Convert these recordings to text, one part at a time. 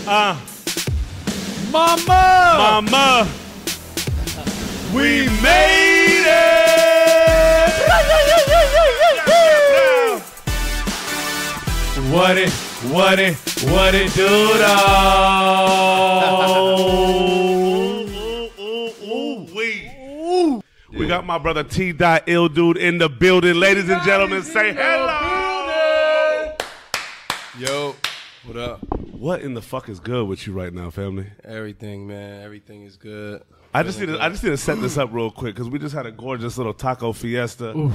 Mama, we made it. What it do, though? We got my brother T-Dot Illdude in the building. Ladies and gentlemen, say hello. Yo, what up? What in the fuck is good with you right now, family? Everything, man. Everything is good. I just need to set this up real quick because we just had a gorgeous little taco fiesta. Yeah. You know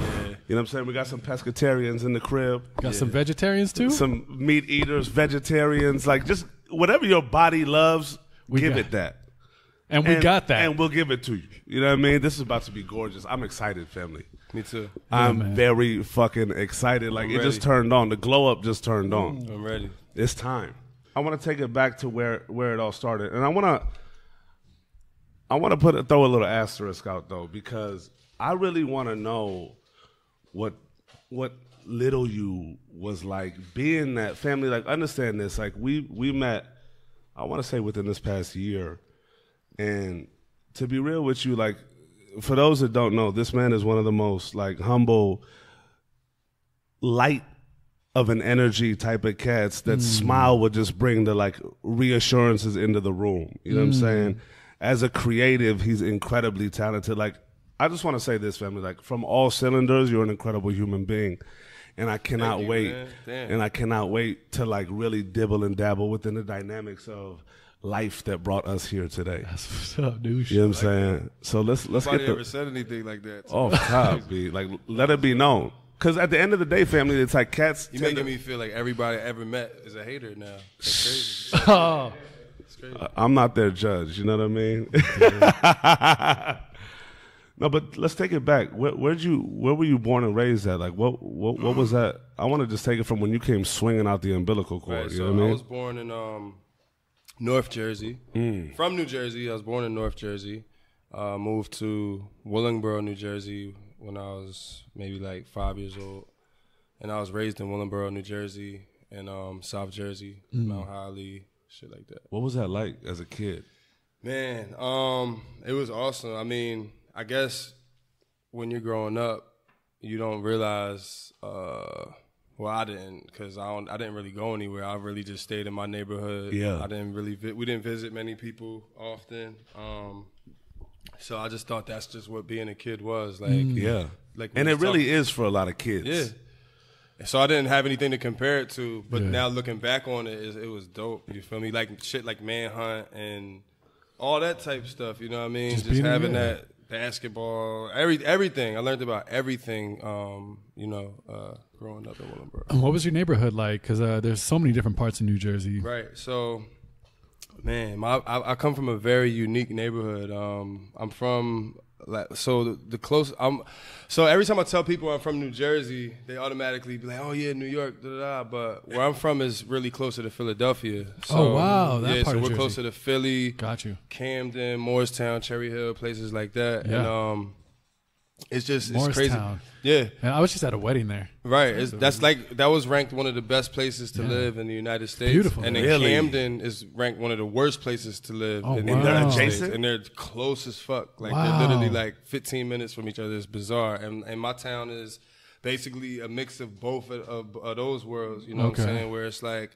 what I'm saying? We got some pescatarians in the crib. Got some vegetarians too? Some meat eaters, vegetarians, like just whatever your body loves, give it that. And we got that. And we'll give it to you. You know what I mean? This is about to be gorgeous. I'm excited, family. Me too. I'm very fucking excited. Like it just turned on. The glow up just turned on. I'm ready. It's time. I want to take it back to where it all started. And I want to throw a little asterisk out though, because I really want to know what little you was like being that family. Like understand this, like we met, I want to say within this past year, and to be real with you, like for those that don't know, this man is one of the most like humble, light of an energy type of cats that smile would just bring the like reassurances into the room. You know what I'm saying? As a creative, he's incredibly talented. Like, I just want to say this, family. Like, from all cylinders, you're an incredible human being, and I cannot wait. And I cannot wait to like really dibble and dabble within the dynamics of life that brought us here today. That's what's up, dude. You know what I'm saying? So let's Nobody get ever said anything like that. Oh, God, B. Like, let it be known. Because at the end of the day, family, it's like cats. You're making me feel like everybody I ever met is a hater now. That's crazy. Oh. I'm not their judge, you know what I mean? No, but let's take it back. Where were you born and raised at? Like, what was that? I want to just take it from when you came swinging out the umbilical cord. Right, you know what I mean? I was born in North Jersey. From New Jersey. I was born in North Jersey. Moved to Willingboro, New Jersey when I was maybe like 5 years old. And I was raised in Willingboro, New Jersey, and South Jersey, Mount Holly, shit like that. What was that like as a kid? Man, it was awesome. I mean, I guess when you're growing up, you don't realize. Well, I didn't, because I didn't really go anywhere. I really just stayed in my neighborhood. Yeah, we didn't visit many people often. So I just thought that's just what being a kid was like. Yeah, like, and it really is for a lot of kids. Yeah. So I didn't have anything to compare it to, but now looking back on it, it was dope. You feel me? Like shit like Manhunt and all that type of stuff. You know what I mean? Just having that basketball, everything. I learned about everything. Growing up in Willingboro. What was your neighborhood like? Because there's so many different parts of New Jersey. Right. So, man, I come from a very unique neighborhood. I'm from. So so every time I tell people I'm from New Jersey, they automatically be like, "Oh yeah, New York." Da, da, da. But where I'm from is really closer to Philadelphia. So, oh wow, that part so of we're Jersey. closer to Philly. Got you. Camden, Morristown, Cherry Hill, places like that. Yeah. And it's just Morristown. it's crazy. Yeah. Man, I was just at a wedding there. Right. That was ranked one of the best places to live in the United States. Beautiful. And then Camden is ranked one of the worst places to live in the United States. And they're close as fuck. Like they're literally like 15 minutes from each other. It's bizarre. And my town is basically a mix of both of those worlds. You know what I'm saying? Where it's like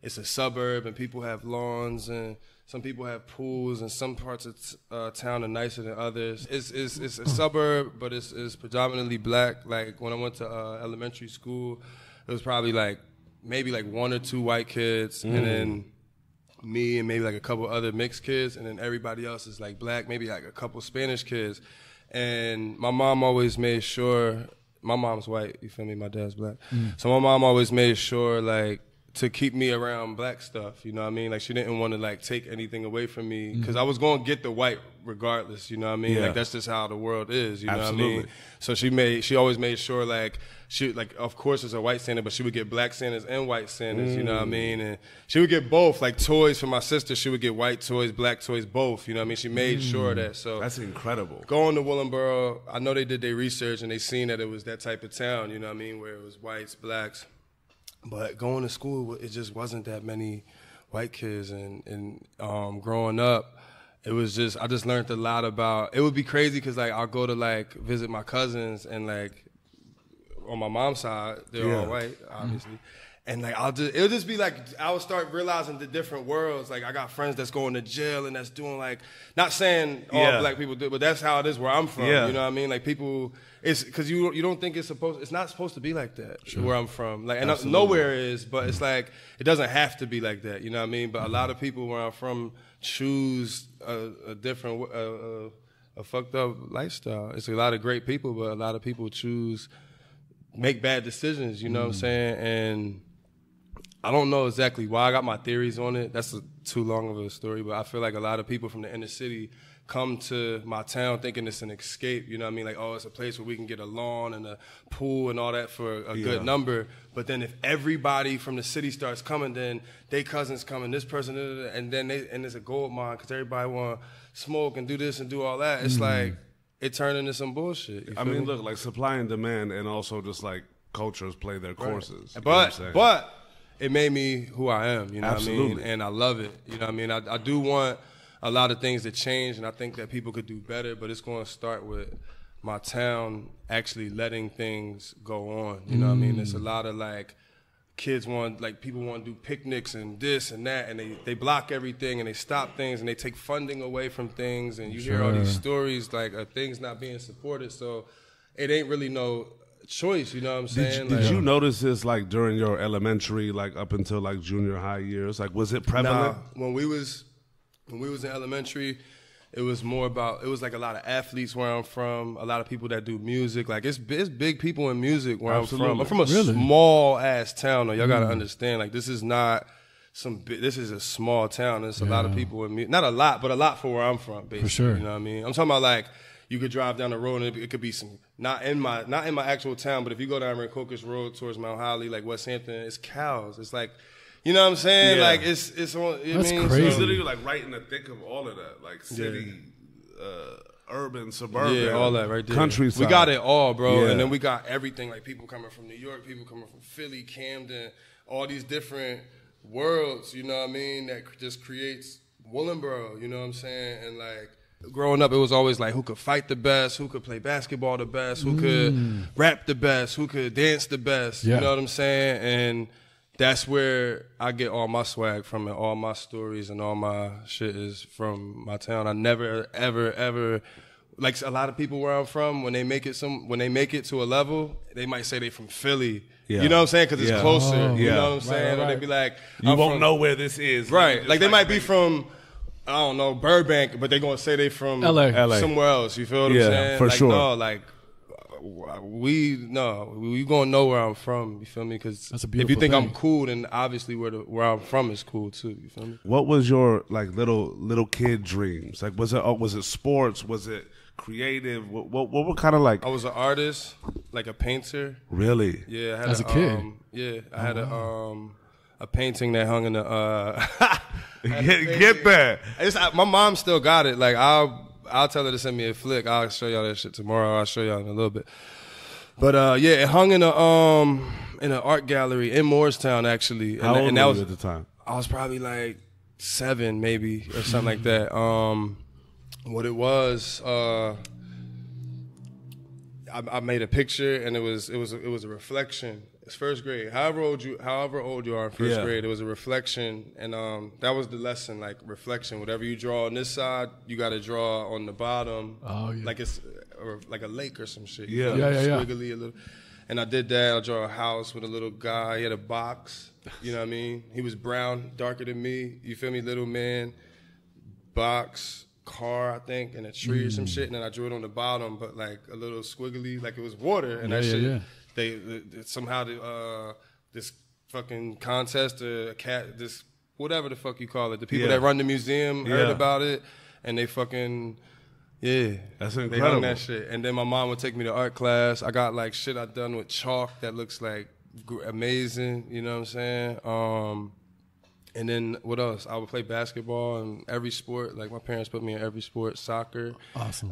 it's a suburb and people have lawns and some people have pools, and some parts of town are nicer than others. It's a suburb, but it's predominantly black. Like when I went to elementary school, it was probably maybe one or two white kids, and then me and maybe like a couple other mixed kids, and then everybody else is like black, maybe like a couple Spanish kids. And my mom always made sure. My mom's white, you feel me? My dad's black. So my mom always made sure like to keep me around black stuff, you know what I mean? Like she didn't want to like take anything away from me because I was going to get the white regardless, you know what I mean? Like that's just how the world is, you know what I mean? So she always made sure like of course it's a white Santa, but she would get black Santas and white Santas, you know what I mean? And she would get both, like toys for my sister, she would get white toys, black toys, both, you know what I mean? She made sure of that. So that's incredible. Going to Willingboro, I know they did their research and they seen that it was that type of town, you know what I mean? Where it was whites, blacks. But going to school, it just wasn't that many white kids, and growing up, it was just, I just learned a lot about, it would be crazy because like I'll go to like visit my cousins and like on my mom's side, they're all white, obviously. And like it'll just be like, I would start realizing the different worlds. Like I got friends that's going to jail and that's doing like, not saying all black people do, but that's how it is where I'm from. You know what I mean? Like people, it's because you don't think it's not supposed to be like that where I'm from. Like, and nowhere is, but it's like, it doesn't have to be like that. You know what I mean? But a lot of people where I'm from choose a different, a fucked up lifestyle. It's a lot of great people, but a lot of people make bad decisions, you know what I'm saying? And I don't know exactly why. I got my theories on it. That's too long of a story, but I feel like a lot of people from the inner city come to my town thinking it's an escape, you know what I mean? Like, oh, it's a place where we can get a lawn and a pool and all that for a good number. But then if everybody from the city starts coming, then they cousins come and this person, and then it's a gold mine because everybody want to smoke and do this and do all that. It's like, it turned into some bullshit. I mean, look, like supply and demand, and also just like cultures play their courses. But it made me who I am, you know what I mean? And I love it, you know what I mean? I do want a lot of things to change, and I think that people could do better, but it's going to start with my town actually letting things go on, you know what I mean? There's a lot of like, people want to do picnics and this and that, and they block everything and they stop things and they take funding away from things, and you hear all these stories like of things not being supported, so it ain't really no choice, you know what I'm saying? Did you notice this like during your elementary, like up until like junior high years? Like, was it prevalent? When we was in elementary, it was more about, it was like a lot of athletes where I'm from, a lot of people that do music. Like it's big people in music where I'm from. I'm from a small ass town though. Y'all gotta understand, like this is not this is a small town. There's a lot of people in music. Not a lot, but a lot for where I'm from, basically. For sure. You know what I mean? I'm talking about like, you could drive down the road and it could be some, not in my actual town, but if you go down Rancocas Road towards Mount Holly, like West Hampton, it's cows. It's like, you know what I'm saying? Like it's on. That's crazy. It's literally like right in the thick of all of that, like city, urban, suburban, all that right there. Countryside. We got it all, bro. And then we got everything, like people coming from New York, people coming from Philly, Camden, all these different worlds. You know what I mean? That just creates Willingboro. You know what I'm saying? And like, growing up, it was always like who could fight the best, who could play basketball the best, who could rap the best, who could dance the best. You know what I'm saying? And that's where I get all my swag from, and all my stories and all my shit is from my town. I never, ever, like a lot of people where I'm from, when they make it to a level, they might say they from Philly. You know what I'm saying? Because it's closer. You know what I'm saying? Or they be like, you won't know where this is. Right. Like they might be from, I don't know, Burbank, but they gonna say they from LA. Somewhere else. You feel what I'm saying? For sure. No, like we gonna know where I'm from. You feel me? Because if you think I'm cool, then obviously where I'm from is cool too. You feel me? What was your like little kid dreams? Like was it sports? Was it creative? What were kind of like? I was an artist, like a painter. Really? Yeah. I had as a kid. I had a painting that hung in the. Get that. My mom still got it. Like I'll tell her to send me a flick. I'll show y'all that shit tomorrow. I'll show y'all in a little bit. But it hung in an art gallery in Moorestown actually. How old were you at the time? I was probably like 7 maybe or something like that. What it was, I made a picture and it was a reflection. It's first grade. However old you are in first grade, it was a reflection, and that was the lesson, like reflection. Whatever you draw on this side, you got to draw on the bottom, like it's or like a lake or some shit. Squiggly a little. And I did that. I draw a house with a little guy. He had a box. You know what I mean? He was brown, darker than me. You feel me? Little man, box, car, I think, and a tree or some shit. And then I drew it on the bottom, but like a little squiggly, like it was water. And that shit. They somehow this fucking contest or this whatever the fuck you call it, the people that run the museum heard about it, and they fucking that's incredible. They hung that shit. And then my mom would take me to art class. I got like shit I done with chalk that looks like amazing. You know what I'm saying? And then what else? I would play basketball and every sport. Like my parents put me in every sport, soccer. Awesome.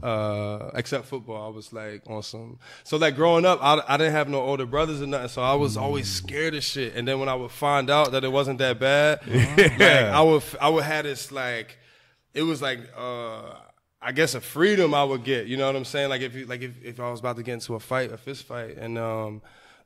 Except football. I was like on some. So like growing up, I didn't have no older brothers or nothing. So I was always scared of shit. And then when I would find out that it wasn't that bad, like I would have this like, it was like I guess a freedom I would get. You know what I'm saying? Like if I was about to get into a fist fight, and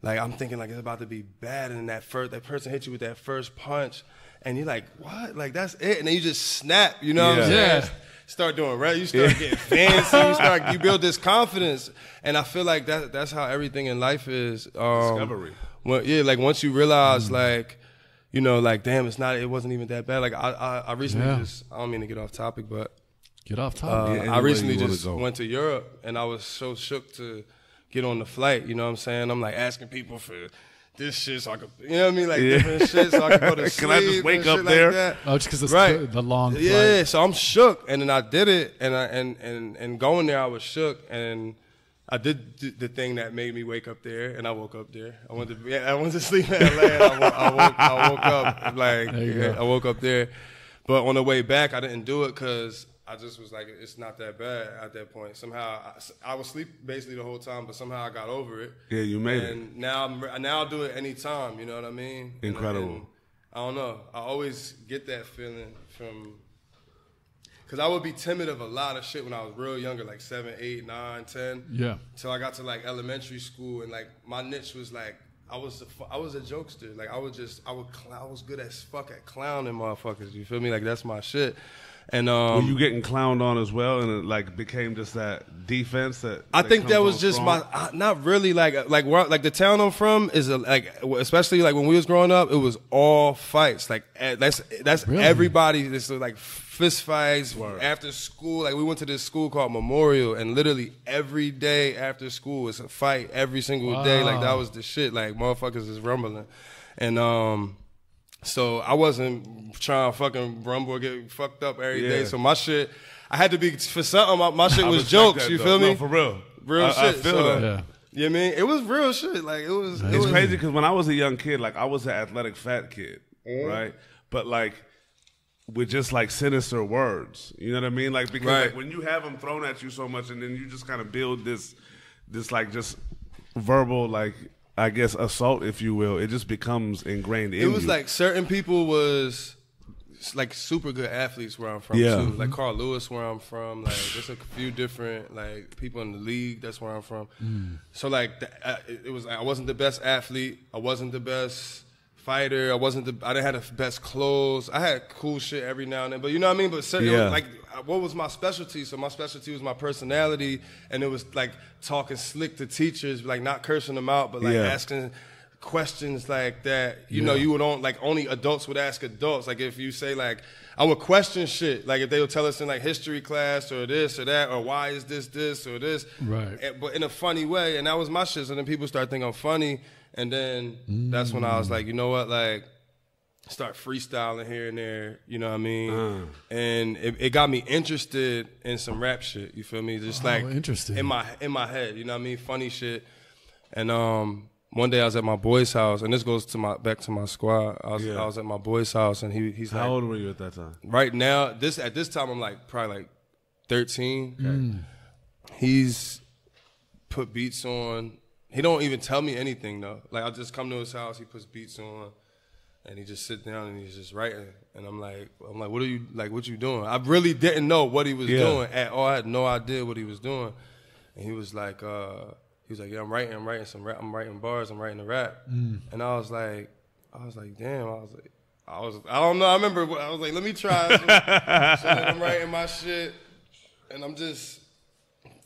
like I'm thinking like it's about to be bad, and that person hit you with that first punch. And you're like, what? Like, that's it. And then you just snap, you know what I'm saying? Yeah. Start doing right. You start getting fancy. You build this confidence. And I feel like that's how everything in life is. Discovery. Like once you realize, like, you know, like, damn, it wasn't even that bad. Like, I recently I don't mean to get off topic, but. Get off topic. I recently just went to Europe, and I was so shook to get on the flight, you know what I'm saying? I'm like asking people for this shit so I could, you know what I mean? Like different shit so I could go to sleep. Can I just wake up there? Like oh, just because it's the long flight. Yeah, so I'm shook. And then I did it. And going there, I was shook. And I did the thing that made me wake up there. And I woke up there. I went to sleep in LA. I woke up like, I woke up there. But on the way back, I didn't do it because I just was like, it's not that bad at that point. Somehow, I was asleep basically the whole time, but somehow I got over it. Yeah, you made it. And now I'll do it anytime, you know what I mean? Incredible. And I don't know. I always get that feeling from, because I would be timid of a lot of shit when I was real younger, like 7, 8, 9, 10. Yeah. Till I got to like elementary school, and like my niche was like, I was a jokester. Like I was good as fuck at clowning motherfuckers. You feel me? Like that's my shit. And were you getting clowned on as well, and it like became just that defense that I think that was just not really like the town I'm from is especially like when we was growing up, it was all fights. Like that's really? Everybody. This was like fist fights after school. Like we went to this school called Memorial, and literally every day after school was a fight every single day. Like that was the shit. Like motherfuckers is rumbling, and so I wasn't trying to fucking rumble or get fucked up every day. So my shit, I had to be for something. My shit was jokes. You feel me? No, for real, real shit. I feel that. Yeah. You know what I mean? It was real shit. Like it was. It's crazy because when I was a young kid, like I was an athletic fat kid, right? But like with just like sinister words, you know what I mean? Like because like, when you have them thrown at you so much, and then you just kind of build this like just verbal like. I guess assault, if you will, it just becomes ingrained in you. It was like certain people was like super good athletes where I'm from too. Like Carl Lewis where I'm from. Like there's a few different like people in the league. That's where I'm from. So like it was. I wasn't the best athlete. I wasn't the best fighter. I didn't have the best clothes. I had cool shit every now and then. But you know what I mean. But certain, like what was my specialty? So my specialty was my personality, and it was like talking slick to teachers, like not cursing them out, but like asking questions like that. You know, you would only adults would ask adults. Like if you say like, I would question shit. Like if they would tell us in like history class or this or that or why is this or this. Right. But in a funny way, and that was my shit. So then people start thinking I'm funny, and then that's when I was like, you know what, like. Start freestyling here and there, you know what I mean? And it got me interested in some rap shit, you feel me? Just like interesting. in my head, you know what I mean? Funny shit. And one day I was at my boy's house, and this goes to back to my squad. I was at my boy's house, and he's How old were you at that time? Right now, at this time I'm like probably like 13. He's put beats on. He don't even tell me anything though. Like I just come to his house, he puts beats on. And he just sit down and he's just writing, and I'm like, what are you like? What you doing? I really didn't know what he was doing at all. I had no idea what he was doing, and he was like, yeah, I'm writing some rap. I'm writing bars. I'm writing a rap, and I was like, damn. I don't know. I remember I was like, let me try. So I'm writing my shit, and I'm just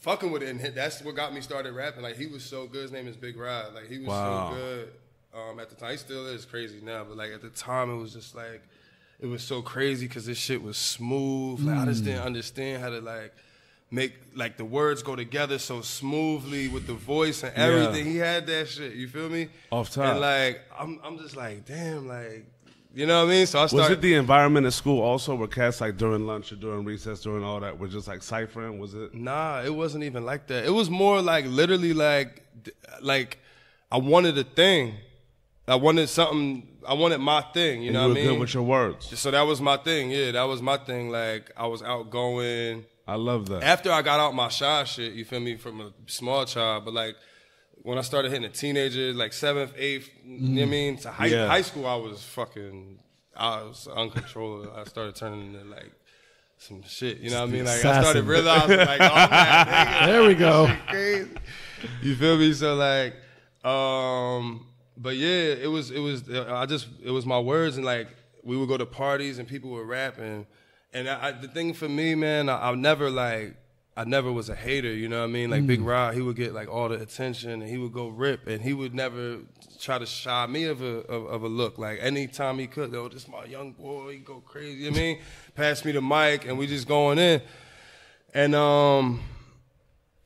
fucking with it, and that's what got me started rapping. Like he was so good. His name is Big Rod. Like he was so good. At the time, he still is crazy now, but like at the time, it was just like, it was so crazy because this shit was smooth. Like I just didn't understand how to like make like the words go together so smoothly with the voice and everything. He had that shit. You feel me? Off top. And like I'm just like, damn, like you know what I mean? So I started. Was it the environment at school also where cats like during lunch or during recess, during all that, were just like ciphering? Was it? Nah, it wasn't even like that. It was more like literally like I wanted a thing. I wanted something. I wanted my thing. You know what I mean? You were good with your words. So that was my thing. Yeah, that was my thing. Like I was outgoing. I love that. After I got out my shy shit, you feel me, from a small child, but like when I started hitting a teenager, like 7th, 8th, you know what I mean? To high school, I was uncontrollable. I started turning into like some shit, you know what I mean? Like I started realizing like, oh man, nigga, there we go. Crazy. You feel me? So like, but yeah, it was my words, and like we would go to parties and people would rap, and the thing for me, man, I never was a hater, you know what I mean? Like Big Rod, he would get like all the attention, and he would go rip, and he would never try to shy me of a look. Like anytime he could, oh, this my young boy, he go crazy, you know what I mean? Pass me the mic, and we just going in, and I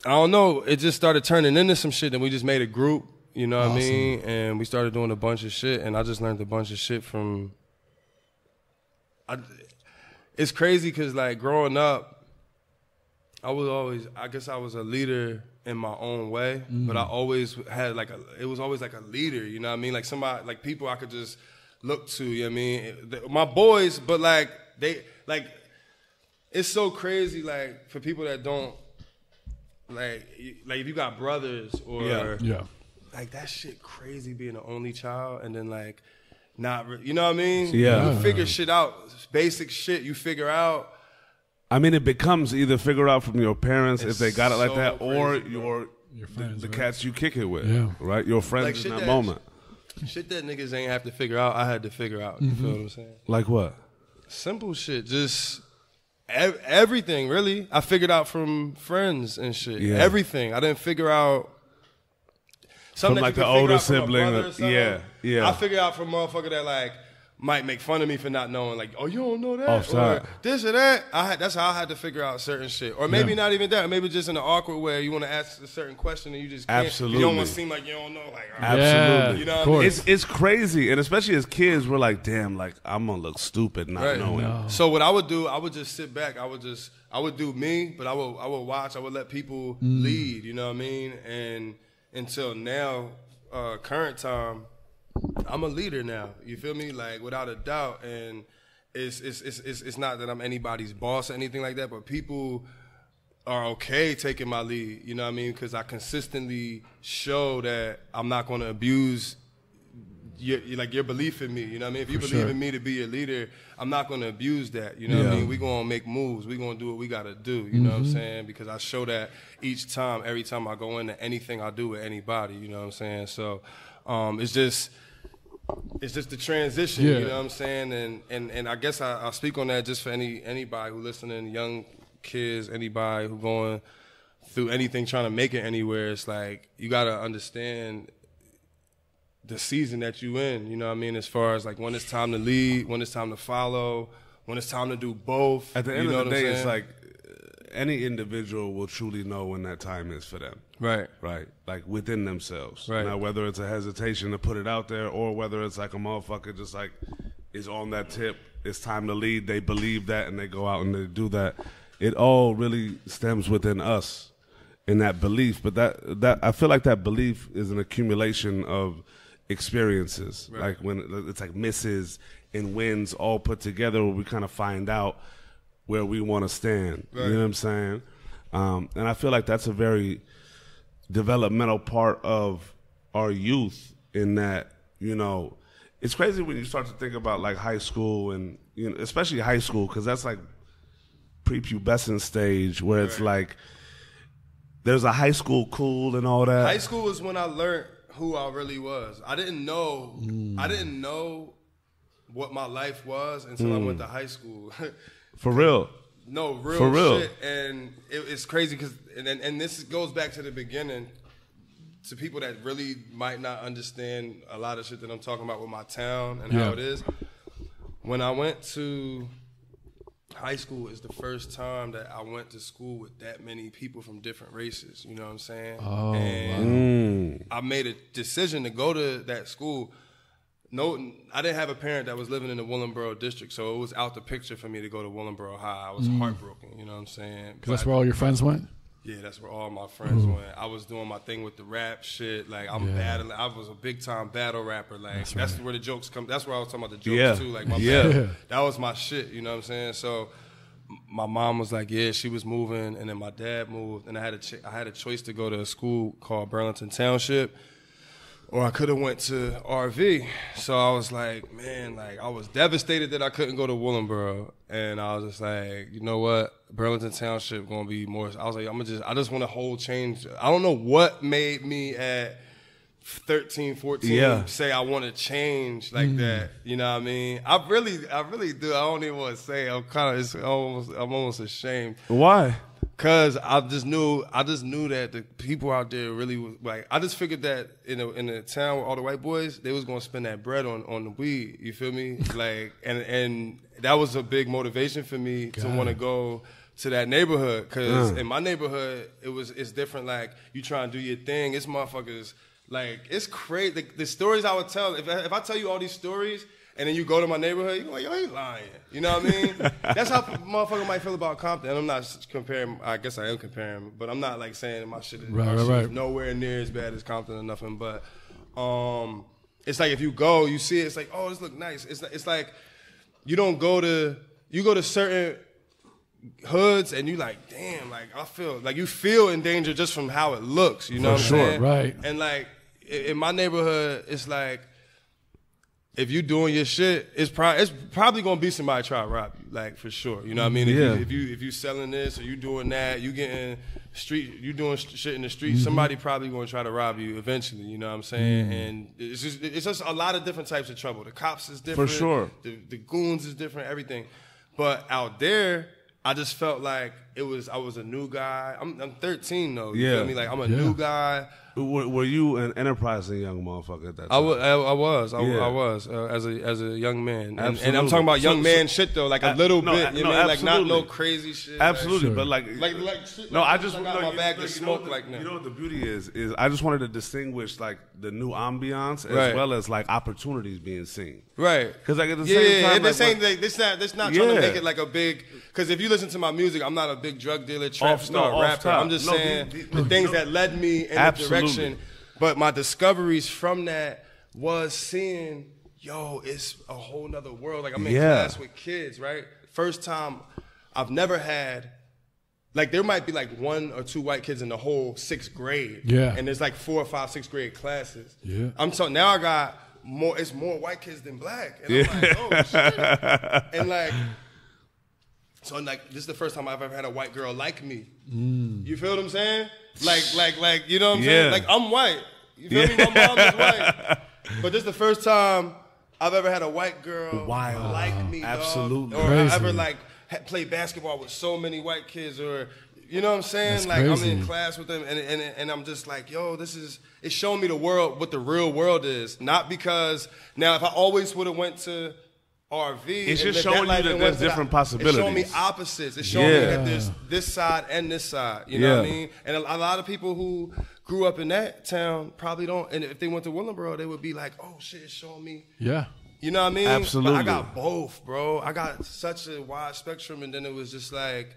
don't know, it just started turning into some shit, and we just made a group. You know what I mean? And we started doing a bunch of shit, and I just learned a bunch of shit from... It's crazy because, like, growing up, I guess I was a leader in my own way, but I always had, like, it was always like a leader, you know what I mean? Like somebody, like people I could just look to, you know what I mean? My boys, but, like, it's so crazy, like, for people that don't, like if you got brothers or... Yeah. Like, that shit crazy being the only child and then, like, not, you know what I mean? Yeah. You figure shit out, basic shit you figure out. I mean, it becomes either figure out from your parents if they got it like that, crazy, or bro. your friends, the right? cats you kick it with, Yeah. right? Your friends Like, in shit that that- moment. Shit that niggas ain't have to figure out, I had to figure out. You feel what I'm saying? Like what? Simple shit, just everything, really. I figured out from friends and shit. Yeah. Everything. I didn't figure out... From like the older sibling, yeah. I figured out from motherfucker that like might make fun of me for not knowing, like, oh, you don't know that, Offside. or this or that. That's how I had to figure out certain shit, or maybe not even that. Maybe just in an awkward way, you want to ask a certain question and you just can't. Absolutely. You don't want to seem like you don't know, like Absolutely. you know what I mean? It's crazy, and especially as kids, we're like, damn, like I'm gonna look stupid not knowing. No. So what I would do, I would just sit back. I would do me, but I would watch. I would let people lead. You know what I mean? And until now, current time, I'm a leader now. You feel me? Like without a doubt. And it's not that I'm anybody's boss or anything like that, but people are okay taking my lead. You know what I mean? Because I consistently show that I'm not going to abuse your belief in me. You know what I mean? If you believe in me to be your leader, I'm not going to abuse that. You know what I mean? We're going to make moves. We're going to do what we got to do. You know what I'm saying? Because I show that each time, every time I go into anything I do with anybody. You know what I'm saying? So it's just the transition. You know what I'm saying? And I guess I'll speak on that just for anybody who listening, young kids, anybody who going through anything, trying to make it anywhere. It's like you got to understand the season that you in, you know what I mean, as far as like when it's time to lead, when it's time to follow, when it's time to do both. At the end of the day, it's like any individual will truly know when that time is for them. Right. Right. Like within themselves. Right. Now, whether it's a hesitation to put it out there or whether it's like a motherfucker just like is on that tip, it's time to lead, they believe that and they go out and they do that. It all really stems within us in that belief. But that I feel like that belief is an accumulation of experiences, like when it's like misses and wins all put together, where we kind of find out where we want to stand. You know what I'm saying? And I feel like that's a very developmental part of our youth. In that, you know, it's crazy when you start to think about like high school and especially high school, because that's like prepubescent stage where it's like there's a high school cool and all that. High school is when I learned who I really was. I didn't know what my life was until I went to high school. For real. No, real For real. shit. And it's crazy because, and this goes back to the beginning, to people that really might not understand a lot of shit that I'm talking about with my town and how it is. When I went to high school is the first time that I went to school with that many people from different races. You know what I'm saying? Oh, and I made a decision to go to that school. No, I didn't have a parent that was living in the Willingboro district, so it was out the picture for me to go to Willingboro High. I was heartbroken. You know what I'm saying? Because that's where all your friends went? Yeah, that's where all my friends went. I was doing my thing with the rap shit. Like, I'm battling. I was a big-time battle rapper. Like, that's where the jokes come. That's where I was talking about the jokes, too. Like, that was my shit, you know what I'm saying? So my mom was like, yeah, she was moving, and then my dad moved, and I had a choice to go to a school called Burlington Township, or I could have went to RV. So I was like, man, like, I was devastated that I couldn't go to Willingboro. And I was just like, you know what? Burlington Township gonna be more. I was like, I just want a whole change. I don't know what made me at 13, 14 say I want to change like that. You know what I mean? I really do. I don't even want to say. I'm almost ashamed. Why? Cause I just knew that the people out there really was like. I just figured that in a town with all the white boys, they was gonna spend that bread on the weed. You feel me? Like, and that was a big motivation for me to want to go to that neighborhood. Cause in my neighborhood, it's different. Like, you try and do your thing. It's motherfuckers. Like, it's crazy. The stories I would tell. If I tell you all these stories, and then you go to my neighborhood, you're like, yo, he lying. You know what I mean? That's how motherfucker might feel about Compton. And I'm not comparing, I guess I am comparing, but I'm not like saying my shit is nowhere near as bad as Compton or nothing. But it's like if you go, you see it, it's like, oh, this look nice. It's like you go to certain hoods and you like, damn, like I feel, like you feel in danger just from how it looks. You know what I'm saying? Right. And like in my neighborhood, it's like, if you doing your shit, it's probably gonna be somebody try to rob you, like for sure. You know what I mean? If you selling this or you doing that, you doing shit in the street, somebody probably gonna try to rob you eventually. You know what I'm saying? And it's just a lot of different types of trouble. The cops is different, for sure. The goons is different, everything. But out there, I just felt like I was a new guy. I'm 13 though. You feel me? Like I'm a new guy. Were you an enterprising young motherfucker at that time? I was as a young man, and I'm talking about young man shit though, like a little bit, you know, like not no crazy shit. Absolutely, but like shit, no, I just got my bag to smoke like that. You know what the beauty is I just wanted to distinguish like the new ambiance as well as like opportunities being seen. Right. Because like at the same time, this not trying to make it like a big. Because if you listen to my music, I'm not a big drug dealer, trap star, rapper. I'm just saying the things that led me in the direction. But my discoveries from that was seeing, yo, it's a whole nother world. Like I'm in class with kids, right? First time I've never had, like there might be like 1 or 2 white kids in the whole 6th grade. Yeah. And there's like 4 or 5 6th grade classes. Yeah. Now I got more, it's more white kids than black. And I'm like, oh shit. And like, so like this is the first time I've ever had a white girl like me. You feel what I'm saying? Like you know what I'm saying? Like I'm white. You feel me? My mom is white. But this is the first time I've ever had a white girl like me. Absolutely. Dog. Or I ever like played basketball with so many white kids, or you know what I'm saying? That's like crazy. I'm in class with them and I'm just like, yo, it's showing me the world, what the real world is. Not because now if I always would have went to RV. It's just showing you that there's different possibilities. It's showing me opposites. It's showing me that there's this side and this side. You know what I mean? And a lot of people who grew up in that town probably don't. And if they went to Willingboro, they would be like, oh, shit, it's showing me. Yeah. You know what I mean? Absolutely. But I got both, bro. I got such a wide spectrum. And then it was just like,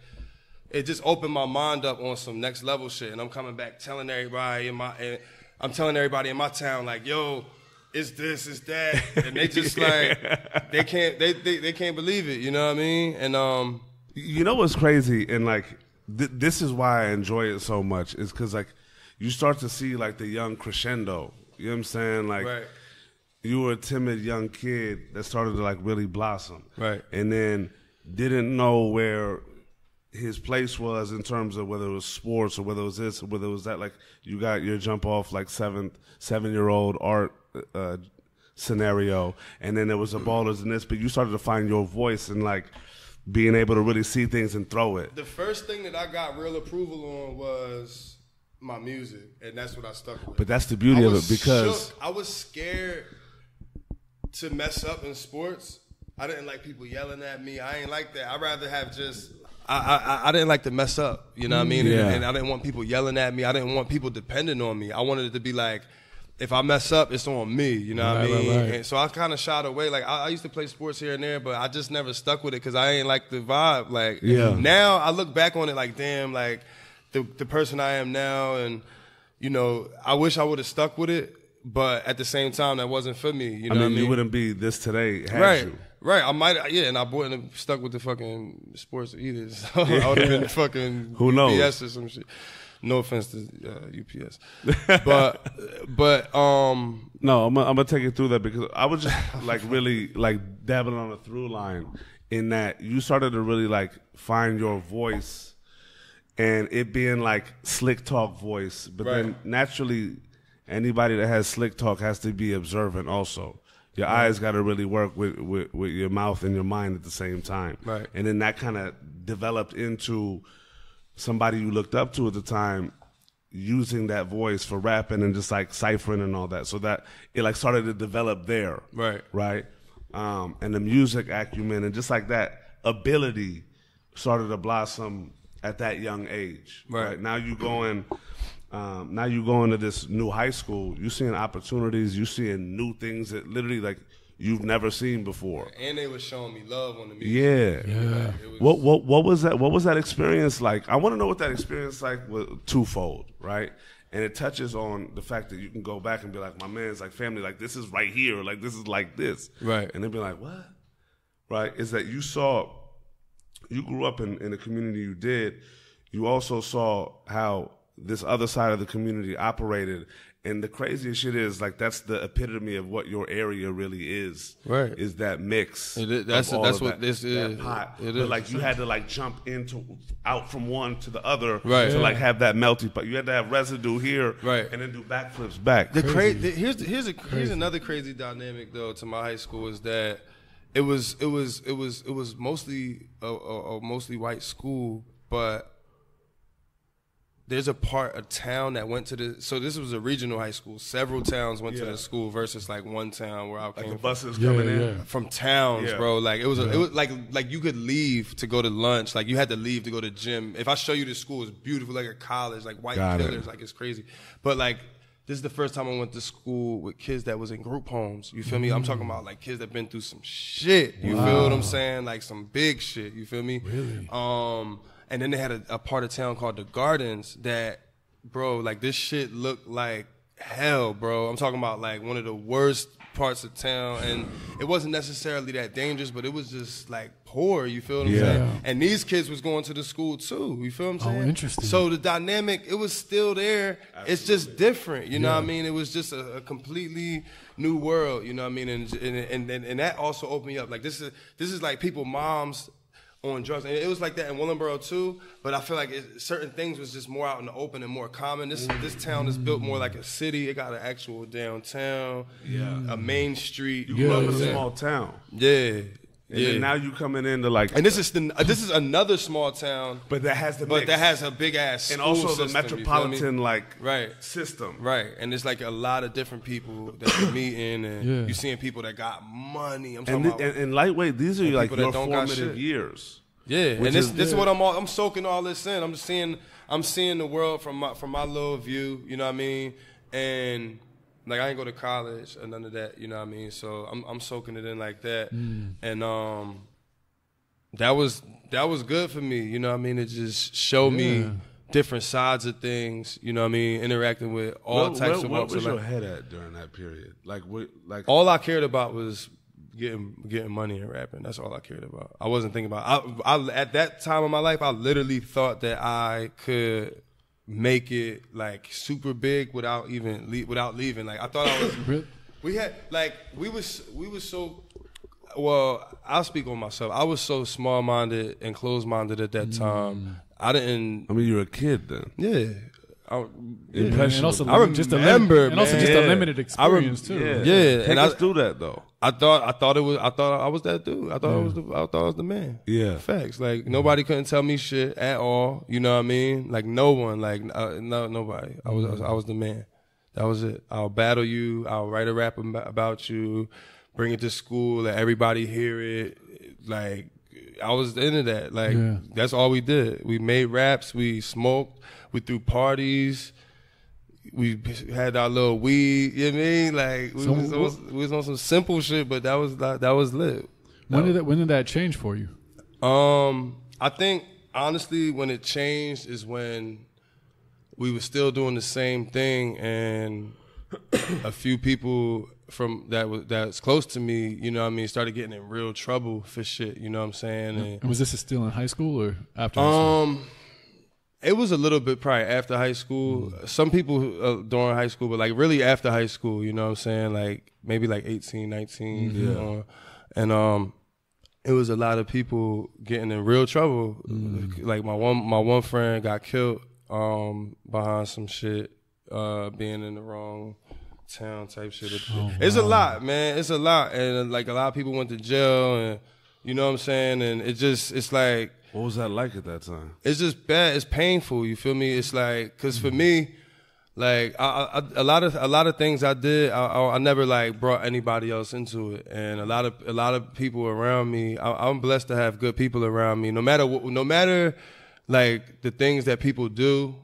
it just opened my mind up on some next level shit. And I'm coming back telling everybody in my town, like, yo, it's this, it's that, and they just like they can't believe it, you know what I mean? And you know what's crazy, and like this is why I enjoy it so much, is because like you start to see like the young crescendo. You know what I'm saying? Like you were a timid young kid that started to like really blossom, right? And then didn't know where his place was in terms of whether it was sports or whether it was this or whether it was that. Like you got your jump off like 7-year-old art scenario, and then there was the ballers in this, but you started to find your voice and like being able to really see things and throw it. The first thing that I got real approval on was my music, and that's what I stuck with. But that's the beauty of it, because I was scared to mess up in sports. I didn't like people yelling at me. I ain't like that. I'd rather have just I didn't like to mess up, you know what I mean? And I didn't want people yelling at me. I didn't want people depending on me. I wanted it to be like, if I mess up, it's on me, you know what I mean? Right. And so I kind of shied away. Like, I used to play sports here and there, but I just never stuck with it because I ain't like the vibe. Like, now I look back on it like, damn, like, the person I am now, and you know, I wish I would have stuck with it, but at the same time, that wasn't for me. You know what I mean? You wouldn't be this today, had you? Right, I might, and I wouldn't have stuck with the fucking sports either. So I would have been fucking Who knows? UPS or some shit. No offense to UPS, but no, I'm gonna take it through that because I was just like really like dabbling on a through line in that you started to really like find your voice, and it being like slick talk voice, but then naturally anybody that has slick talk has to be observant also. Your eyes got to really work with your mouth and your mind at the same time. Right. And then that kind of developed into somebody you looked up to at the time using that voice for rapping and just like ciphering and all that. So that it like started to develop there. Right. Right. And the music acumen and just like that ability started to blossom at that young age. Right. Now you going to this new high school, you seeing opportunities, you seeing new things that literally like you've never seen before. And they were showing me love on the music. Yeah. What was that? What was that experience like? I want to know what that experience like was twofold, right? And it touches on the fact that you can go back and be like, my man's like family, like this is right here, like this is like this, right? And they'd be like, what? Right? Is that you grew up in the community you did. You also saw how this other side of the community operated. And the craziest shit is like that's the epitome of what your area really is. Right. Is that mix. That's what this is. Pot. But like you had to like jump out from one to the other right. to like have that melty pot. You had to have residue here right. and then do backflips back. Here's another crazy dynamic though to my high school is that it was mostly a mostly white school, but there's a part of town that went to so this was a regional high school. Several towns went to the school versus like one town where I came the from. buses coming in from towns, bro. Like it was like you could leave to go to lunch. Like you had to leave to go to gym. If I show you the school, it's beautiful, like a college, like white pillars, like it's crazy. But like this is the first time I went to school with kids that was in group homes. You feel me? I'm talking about like kids that been through some shit. You feel what I'm saying? Like some big shit. You feel me? Really? And then they had a part of town called the Gardens that, bro, like this shit looked like hell, bro. I'm talking about like one of the worst parts of town. And it wasn't necessarily that dangerous, but it was just like poor, you feel what I'm saying? And these kids was going to the school too, you feel what I'm saying? Oh, interesting. So the dynamic, it was still there. Absolutely. It's just different, you know what I mean? It was just a completely new world, you know what I mean? And that also opened me up. Like this is like people, moms, on drugs, and it was like that in Willingboro too. But I feel like certain things was just more out in the open and more common. This town is built more like a city. It got an actual downtown, a main street. You grew up in a small town, and then now you coming into like, and this is another small town, but that has a big ass and also system, the metropolitan like right system, right, and it's like a lot of different people that you're meeting, and you're seeing people that got money. I'm talking about and lightweight. These are like your formative years. Yeah, and this is what I'm soaking all this in. I'm seeing the world from my little view, you know what I mean? And like I ain't go to college or none of that, you know what I mean? So I'm soaking it in like that. And that was good for me, you know what I mean? It just showed me different sides of things, you know what I mean? Interacting with all types of walks of life. Where was your head at during that period? Like all I cared about was getting money and rapping. That's all I cared about. I wasn't thinking about. I at that time of my life, I literally thought that I could make it like super big without leaving. Like I thought I was. Really? We was so. Well, I'll speak on myself. I was so small-minded and closed-minded at that time. I didn't. I mean, you were a kid then. Yeah. And also just a limited experience too. And I do that though. I thought I was that dude. I thought I was the man. Yeah, facts. Like nobody couldn't tell me shit at all. You know what I mean? Like no one. Like nobody. I was the man. That was it. I'll battle you. I'll write a rap about you. Bring it to school. Let everybody hear it. Like I was into that. Like that's all we did. We made raps. We smoked. We threw parties. We had our little weed. You know what I mean? Like we was on some simple shit, but that was lit. When did that change for you? I think honestly, when it changed is when we were still doing the same thing, and a few people from that's close to me, you know what I mean, started getting in real trouble for shit, you know what I'm saying? And was this still in high school or after high school? It was a little bit probably after high school. Some people during high school, but like really after high school, you know what I'm saying? Like maybe like 18, 19, you know? And it was a lot of people getting in real trouble. Like my one friend got killed behind some shit, being in the wrong town type shit. It's a lot, man. It's a lot. And like a lot of people went to jail, and you know what I'm saying? And it's like, what was that like at that time? it's just bad. It's painful. You feel me? It's like, cause for me, like a lot of things I did, I never like brought anybody else into it. And a lot of people around me, I'm blessed to have good people around me. No matter like the things that people do,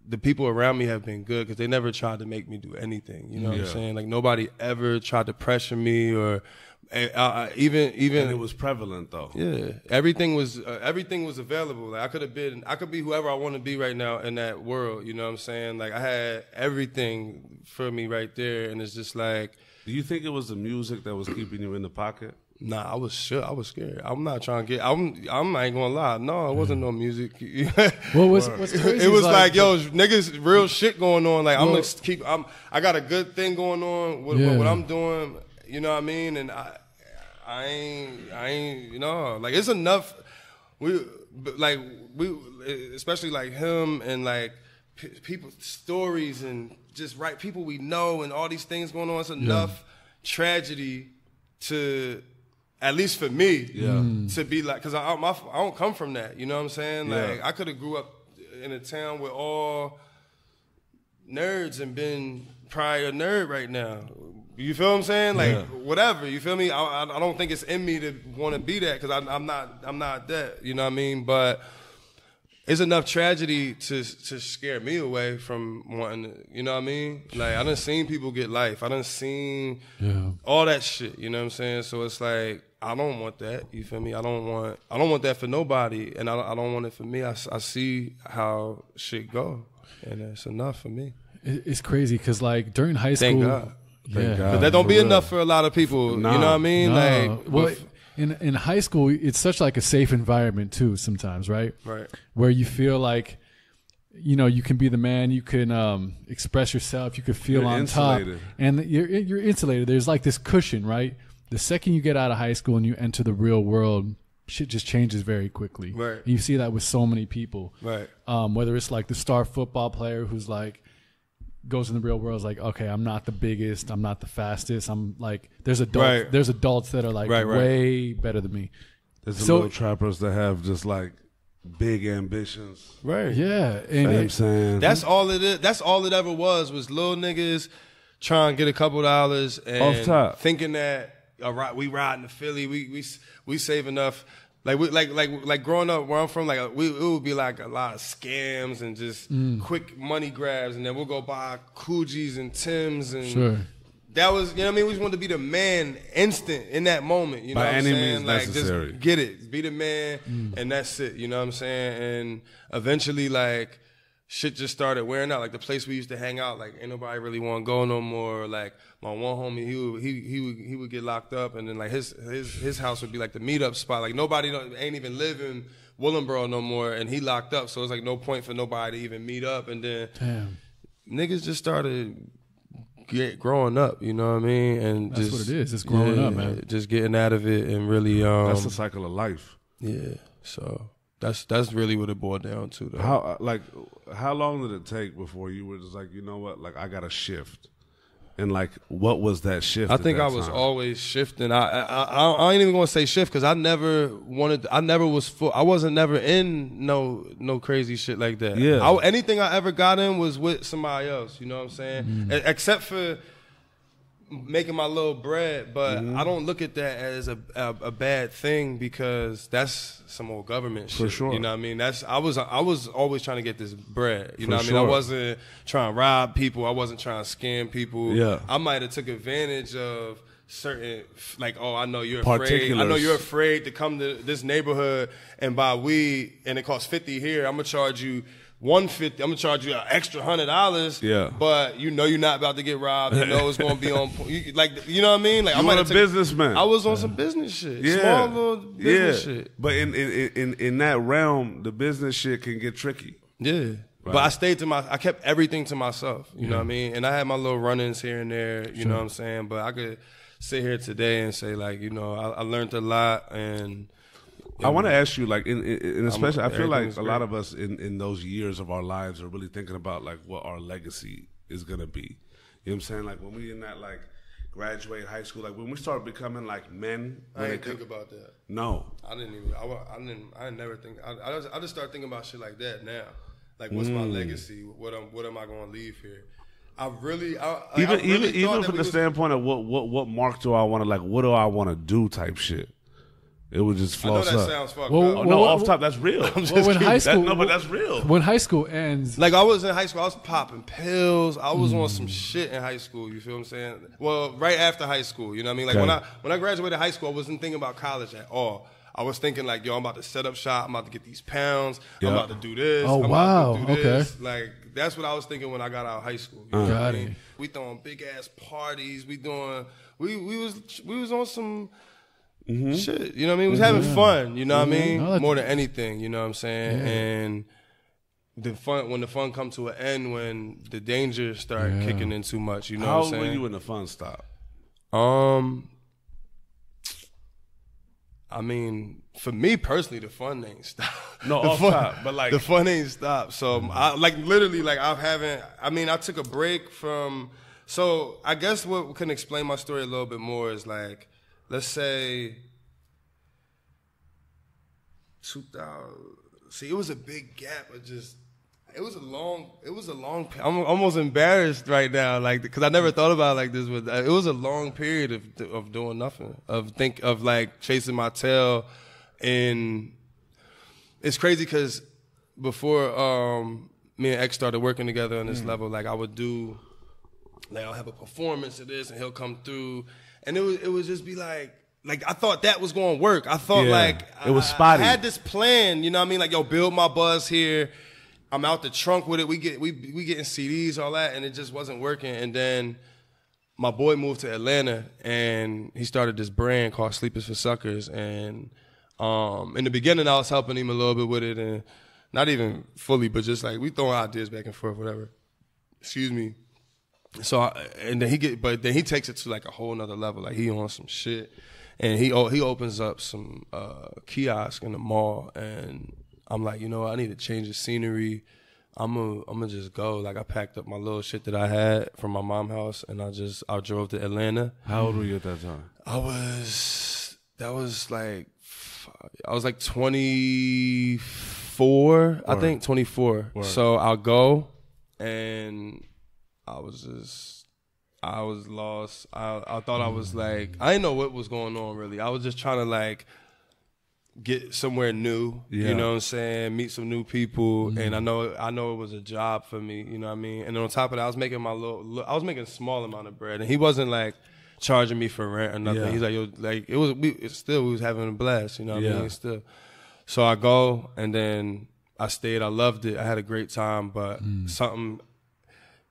the people around me have been good because they never tried to make me do anything. You know what I'm saying? Like nobody ever tried to pressure me or even. And it was prevalent though. Yeah, everything was available. Like I could be whoever I want to be right now in that world. You know what I'm saying? Like I had everything for me right there, and it's just like. Do you think it was the music that was keeping you in the pocket? Nah, I was sure. I was scared. I'm not trying to get. I ain't gonna lie. No, it wasn't no music. Well, what's crazy? It was like, yo, niggas, real shit going on. Like I'm gonna keep. I got a good thing going on with what I'm doing. You know what I mean? And I ain't. You know, like it's enough. We especially like him and like people stories and just people we know and all these things going on. It's enough tragedy to. At least for me, to be like, because I don't come from that, you know what I'm saying? Like, I could have grew up in a town with all nerds and been probably a nerd right now. You feel what I'm saying? Like, whatever, you feel me? I don't think it's in me to want to be that, because I'm not that, you know what I mean? But it's enough tragedy to scare me away from wanting to, you know what I mean? Like, I done seen people get life. I done seen all that shit, you know what I'm saying? So it's like, I don't want that. You feel me? I don't want that for nobody, and I don't want it for me. I see how shit go, and it's enough for me. It's crazy because like during high school, thank God. But that don't be enough for a lot of people. You know what I mean? Like, well, in high school, it's such like a safe environment too. Sometimes, right? Right. Where you feel like, you know, you can be the man. You can express yourself. You can feel on insulated. Top, and you're insulated. There's like this cushion, right? The second you get out of high school and you enter the real world, shit just changes very quickly. Right. And you see that with so many people. Right. Whether it's like the star football player who's like goes in the real world is like, okay, I'm not the biggest, I'm not the fastest. I'm like, there's adults that are like way better than me. There's little trappers that have just like big ambitions. Right. Yeah. And you know what I'm saying? That's all it is. That's all it ever was little niggas trying to get a couple dollars and off top, thinking that. All right, we riding to Philly. We save enough. Like growing up where I'm from, like it would be like a lot of scams and just quick money grabs, and then we'll go buy Coogis and Tims, and that was, you know what I mean. We just wanted to be the man instant in that moment. You know what I'm saying? By any means necessary. Just get it, be the man, and that's it. You know what I'm saying? And eventually, like. Shit just started wearing out. Like the place we used to hang out, like ain't nobody really want to go no more. Like my one homie, he would get locked up, and then like his house would be like the meetup spot. Like nobody ain't even live in Willingboro no more, and he locked up, so it's like no point for nobody to even meet up. And then niggas just started growing up, you know what I mean? And that's what it is. It's growing up, man. Just getting out of it and really. That's the cycle of life. Yeah. So. That's really what it boiled down to, though. How long did it take before you were just like, you know what, like I got to shift, and like what was that shift? I think I was always shifting. I ain't even gonna say shift because I wasn't never in no crazy shit like that. Yeah. Anything I ever got in was with somebody else. You know what I'm saying? Except for making my little bread, but I don't look at that as a bad thing because that's some old government shit. For sure. You know what I mean? I was always trying to get this bread. You know what I mean? I wasn't trying to rob people. I wasn't trying to scam people. Yeah. I might have took advantage of certain, like, oh, I know you're afraid. I know you're afraid to come to this neighborhood and buy weed and it costs $50 here. I'm gonna charge you $150. I'm gonna charge you an extra $100. Yeah. But you know you're not about to get robbed. You know it's gonna be on. Like you know what I mean? Like I'm a businessman. I was on some business shit. Yeah. Small little business shit. But in that realm, the business shit can get tricky. Yeah. Right. But I kept everything to myself. You know what I mean? And I had my little run-ins here and there. You know what I'm saying? But I could sit here today and say like, you know, I learned a lot and. I want to ask you, like, in especially, I feel like a lot of us in those years of our lives are really thinking about, like, what our legacy is going to be. You know what I'm saying? Like, when we in that, like, graduate high school, like, when we start becoming, like, men. I didn't think about that. No. I never think. I just start thinking about shit like that now. Like, what's my legacy? What am I going to leave here? Even from the standpoint of what mark do I want to, like, what do I want to do type shit. It would just floss up. I know that sounds fucked up. No, off top, that's real. When high school, but that's real. When high school ends, like I was in high school, I was popping pills. I was on some shit in high school. You feel what I'm saying? Well, right after high school, you know what I mean? Like when I graduated high school, I wasn't thinking about college at all. I was thinking like, yo, I'm about to set up shop. I'm about to get these pounds. I'm about to do this. Oh, wow. About to do this. Like that's what I was thinking when I got out of high school. You know what I mean? We throwing big ass parties. We was on some. Shit, you know what I mean? We was having fun, you know what I mean? More than anything, you know what I'm saying? And when the fun come to an end, when the danger start kicking in too much, you know what I'm saying? How old were you when the fun stopped? I mean, for me personally, the fun ain't stopped. No, off top, but like the fun ain't stopped. So I took a break from. So I guess what can explain my story a little bit more is like. Let's say 2000. See, it was a big gap of just. It was a long. I'm almost embarrassed right now, like because I never thought about it like this. But it was a long period of doing nothing, of like chasing my tail, and it's crazy because before me and X started working together on this level, like I would do, like I'll have a performance of this, and he'll come through. And it would just be like I thought that was going to work. I thought it was spotty. I had this plan, you know what I mean? Like, yo, build my buzz here. I'm out the trunk with it. We getting CDs, all that, and it just wasn't working. And then my boy moved to Atlanta, and he started this brand called Sleepers for Suckers. And in the beginning, I was helping him a little bit with it, and not even fully, but just like we throwing ideas back and forth, whatever. Excuse me. So then he takes it to like a whole nother level. Like he on some shit, and he opens up some kiosk in the mall, and I'm like, you know what? I need to change the scenery. I'm gonna just go. Like I packed up my little shit that I had from my mom's house, and I drove to Atlanta. How old were you at that time? I was like 24, I think 24. Word. So I'll go and. I was lost. I thought I was like, I didn't know what was going on really. I was just trying to like get somewhere new, you know what I'm saying? Meet some new people. And I know it was a job for me, you know what I mean? And on top of that, I was making a small amount of bread, and he wasn't like charging me for rent or nothing. He's like, yo, like we was having a blast, you know what I mean? Still. So I go, and then I stayed. I loved it. I had a great time, but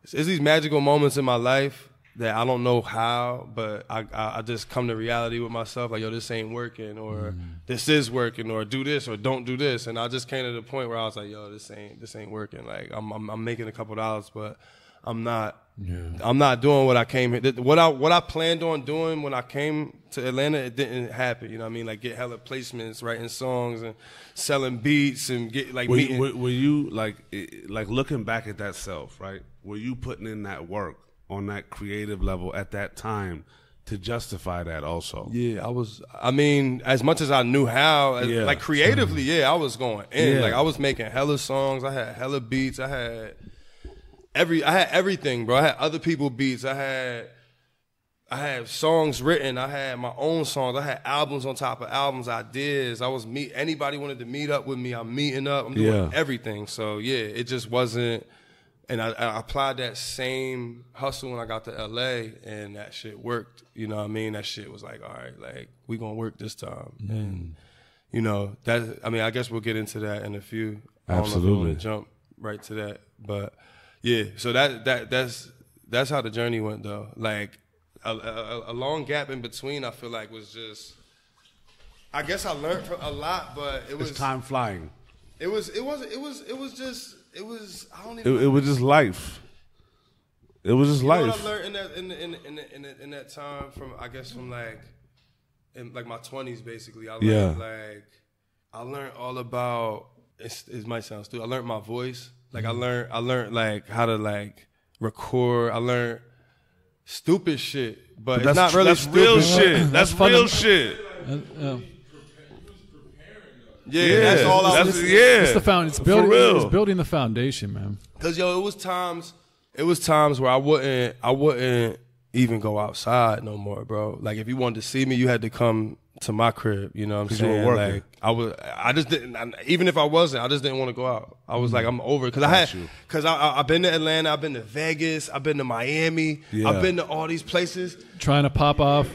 it's these magical moments in my life that I don't know how, but I just come to reality with myself, like, yo, this ain't working, or this is working, or do this, or don't do this. And I just came to the point where I was like, yo, this ain't working. Like I'm making a couple dollars, but I'm not doing what I came here. What I planned on doing when I came to Atlanta, it didn't happen. You know what I mean? Like get hella placements, writing songs and selling beats and get like meeting. Were you like looking back at that self, right? Were you putting in that work on that creative level at that time to justify that also? Yeah, I was. I mean, as much as I knew how, like creatively, I was going in. Yeah. Like I was making hella songs. I had hella beats. I had everything, bro. I had other people's beats. I had songs written. I had my own songs. I had albums on top of albums, ideas. Anybody wanted to meet up with me, I'm meeting up. I'm doing everything. So it just wasn't. And I applied that same hustle when I got to LA, and that shit worked. You know what I mean? That shit was like, all right, like we gonna work this time. And you know that. I mean, I guess we'll get into that in a few. Absolutely. Jump right to that. But yeah, so that's how the journey went though. Like a long gap in between, I feel like was just. I guess I learned a lot, but it was time flying. It was just I don't even. It was just life. It was just life. Know what I learned in that time from like in like my 20s basically. I learned all about. It might sound stupid. I learned my voice. Like I learned like how to like record. I learned stupid shit, but it's not really that's stupid. Real shit. That's real shit. Yeah, that's all I was. It's the foundation. It's building the foundation, man. Cause it was times where I wouldn't even go outside no more, bro. Like if you wanted to see me, you had to come to my crib. You know what I'm saying? Like I just didn't. Even if I wasn't, I just didn't want to go out. I was like, I'm over it. Cause I've been to Atlanta, I've been to Vegas, I've been to Miami, I've been to all these places. Trying to pop off.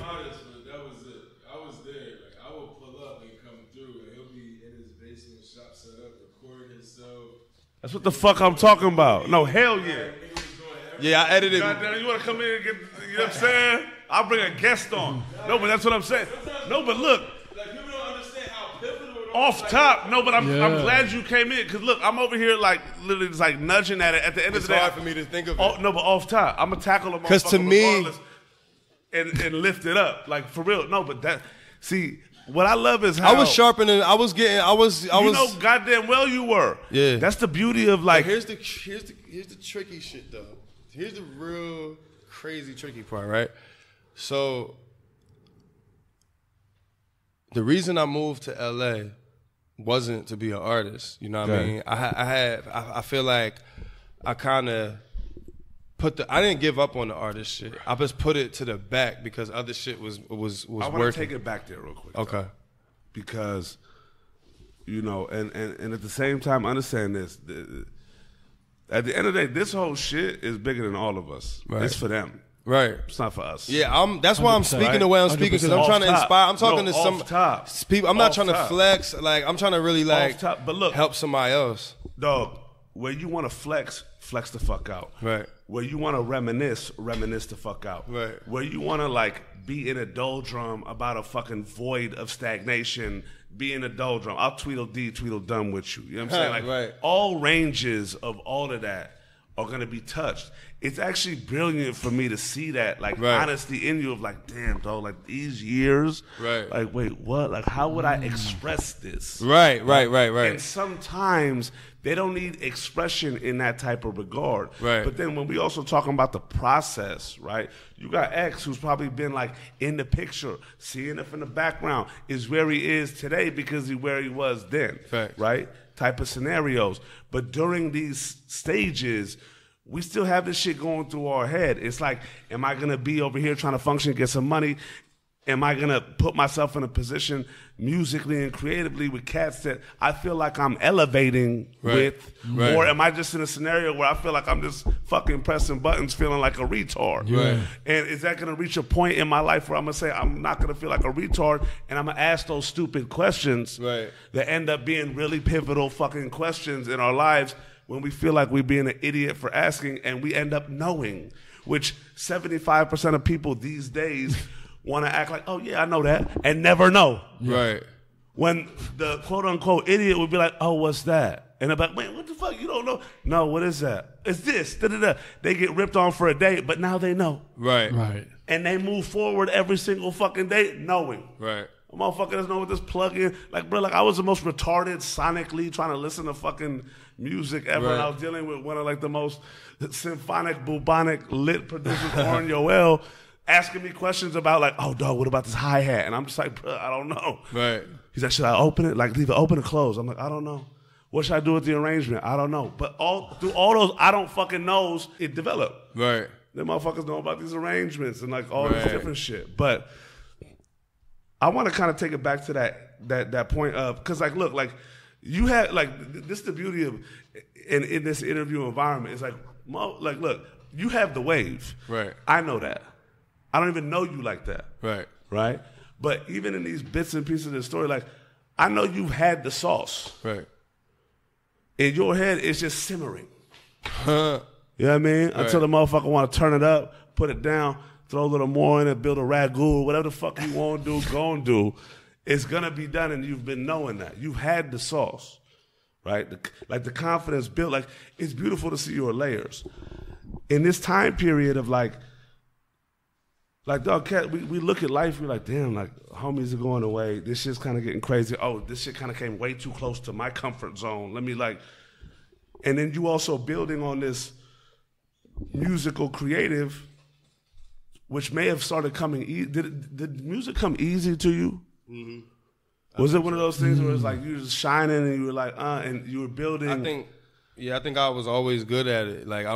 That's what the fuck I'm talking about. No, hell yeah. Yeah, I edited. Goddamn, you want to come in and get, you know what I'm saying? I'll bring a guest on. No, but that's what I'm saying. No, but look. Like, people don't understand how pivotal it off top. No, but I'm glad you came in. Because look, I'm over here like literally just like nudging at it. At the end of the day. It's hard for me to think of it. No, but off top. I'm going to tackle a motherfucker. Because to me. And lift it up. Like, for real. No, but that, see. What I love is how I was sharpening. I was. You know, goddamn well you were. Yeah. That's the beauty of like. But here's the tricky shit though. Here's the real crazy tricky part, right? So the reason I moved to LA wasn't to be an artist. You know what I mean? I feel like I kind of I didn't give up on the artist shit. I just put it to the back because other shit was working. I want to take it back there real quick. Okay. Though, because, you know, and at the same time, understand this. At the end of the day, this whole shit is bigger than all of us. Right. It's for them. Right. It's not for us. Yeah, that's why I'm speaking the way I'm speaking, because I'm trying to inspire. I'm talking to some people. I'm not trying to flex. Like, I'm trying to really like but look, help somebody else. Dog, where you want to flex the fuck out. Right. Where you want to reminisce the fuck out. Right. Where you want to like be in a doldrum about a fucking void of stagnation, be in a doldrum. I'll Tweedledum with you. You know what I'm saying? Like right. All ranges of all of that are gonna be touched. It's actually brilliant for me to see that, like, honesty in you of like, damn, dog, like these years, like, wait, what? Like, how would I express this? Right. And sometimes they don't need expression in that type of regard. Right. But then when we also talking about the process, right? You got X who's probably been like in the picture, seeing it from the background, is where he is today because he's where he was then. Fact. Right? Type of scenarios. But during these stages, we still have this shit going through our head. It's like, am I going to be over here trying to function, get some money? Am I going to put myself in a position musically and creatively with cats that I feel like I'm elevating with? Or am I just in a scenario where I feel like I'm just fucking pressing buttons feeling like a retard? Right. And is that going to reach a point in my life where I'm going to say I'm not going to feel like a retard and I'm going to ask those stupid questions that end up being really pivotal fucking questions in our lives when we feel like we're being an idiot for asking and we end up knowing, which 75% of people these days want to act like, oh yeah, I know that, and never know. Right. When the quote-unquote idiot would be like, oh, what's that? And they're like, wait, what the fuck? You don't know? No, what is that? It's this. Da-da-da. They get ripped on for a day, but now they know. Right. And they move forward every single fucking day knowing. Right. A motherfucker doesn't know what this plug-in. Like, bro, like I was the most retarded sonically trying to listen to fucking music ever. And I was dealing with one of like the most symphonic, bubonic, lit producers, Oren Yoel, asking me questions about like, oh, dog, what about this hi-hat? And I'm just like, bro, I don't know. Right. He's like, should I open it? Like, leave it open or close? I'm like, I don't know. What should I do with the arrangement? I don't know. But through all those I don't fucking knows, it developed. Right. Them motherfuckers know about these arrangements and like all this different shit. But I want to kind of take it back to that point of, because like, look, like you had like this is the beauty of in this interview environment. It's like, look, you have the wave. Right. I know that. I don't even know you like that. Right. Right. But even in these bits and pieces of the story, like I know you've had the sauce. Right. in your head, it's just simmering. You know what I mean? Right. Until the motherfucker want to turn it up, put it down, throw a little more in it, build a ragu, whatever the fuck you want to do, go and do. It's going to be done, and you've been knowing that. You've had the sauce, right? The confidence built. Like, it's beautiful to see your layers. In this time period of like dog, cat, we look at life, we're like, damn, like, homies are going away. This shit's kind of getting crazy. Oh, this shit kind of came way too close to my comfort zone. Let me like, and then you also building on this musical creative, which may have started coming. Did music come easy to you? Mm-hmm. Was it one of those things where it's like you were just shining and you were like, and you were building? I think I was always good at it. Like I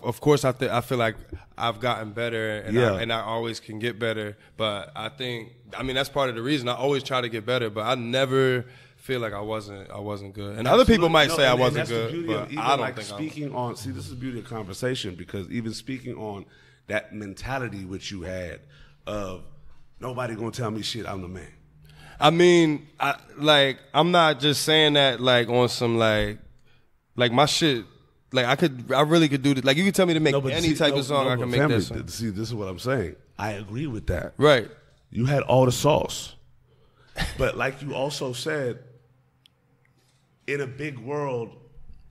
of course I feel like I've gotten better and I always can get better. But I mean that's part of the reason I always try to get better. But I never feel like I wasn't good. And other people might say I wasn't good, but I don't think speaking on. See, this is the beauty of conversation, because even speaking on that mentality which you had of nobody gonna tell me shit, I'm the man. I mean, I'm not just saying that like on some like my shit. Like I really could do this. Like you could tell me to make any type of song, I can make that song. See, this is what I'm saying. I agree with that. Right. You had all the sauce, but like you also said, in a big world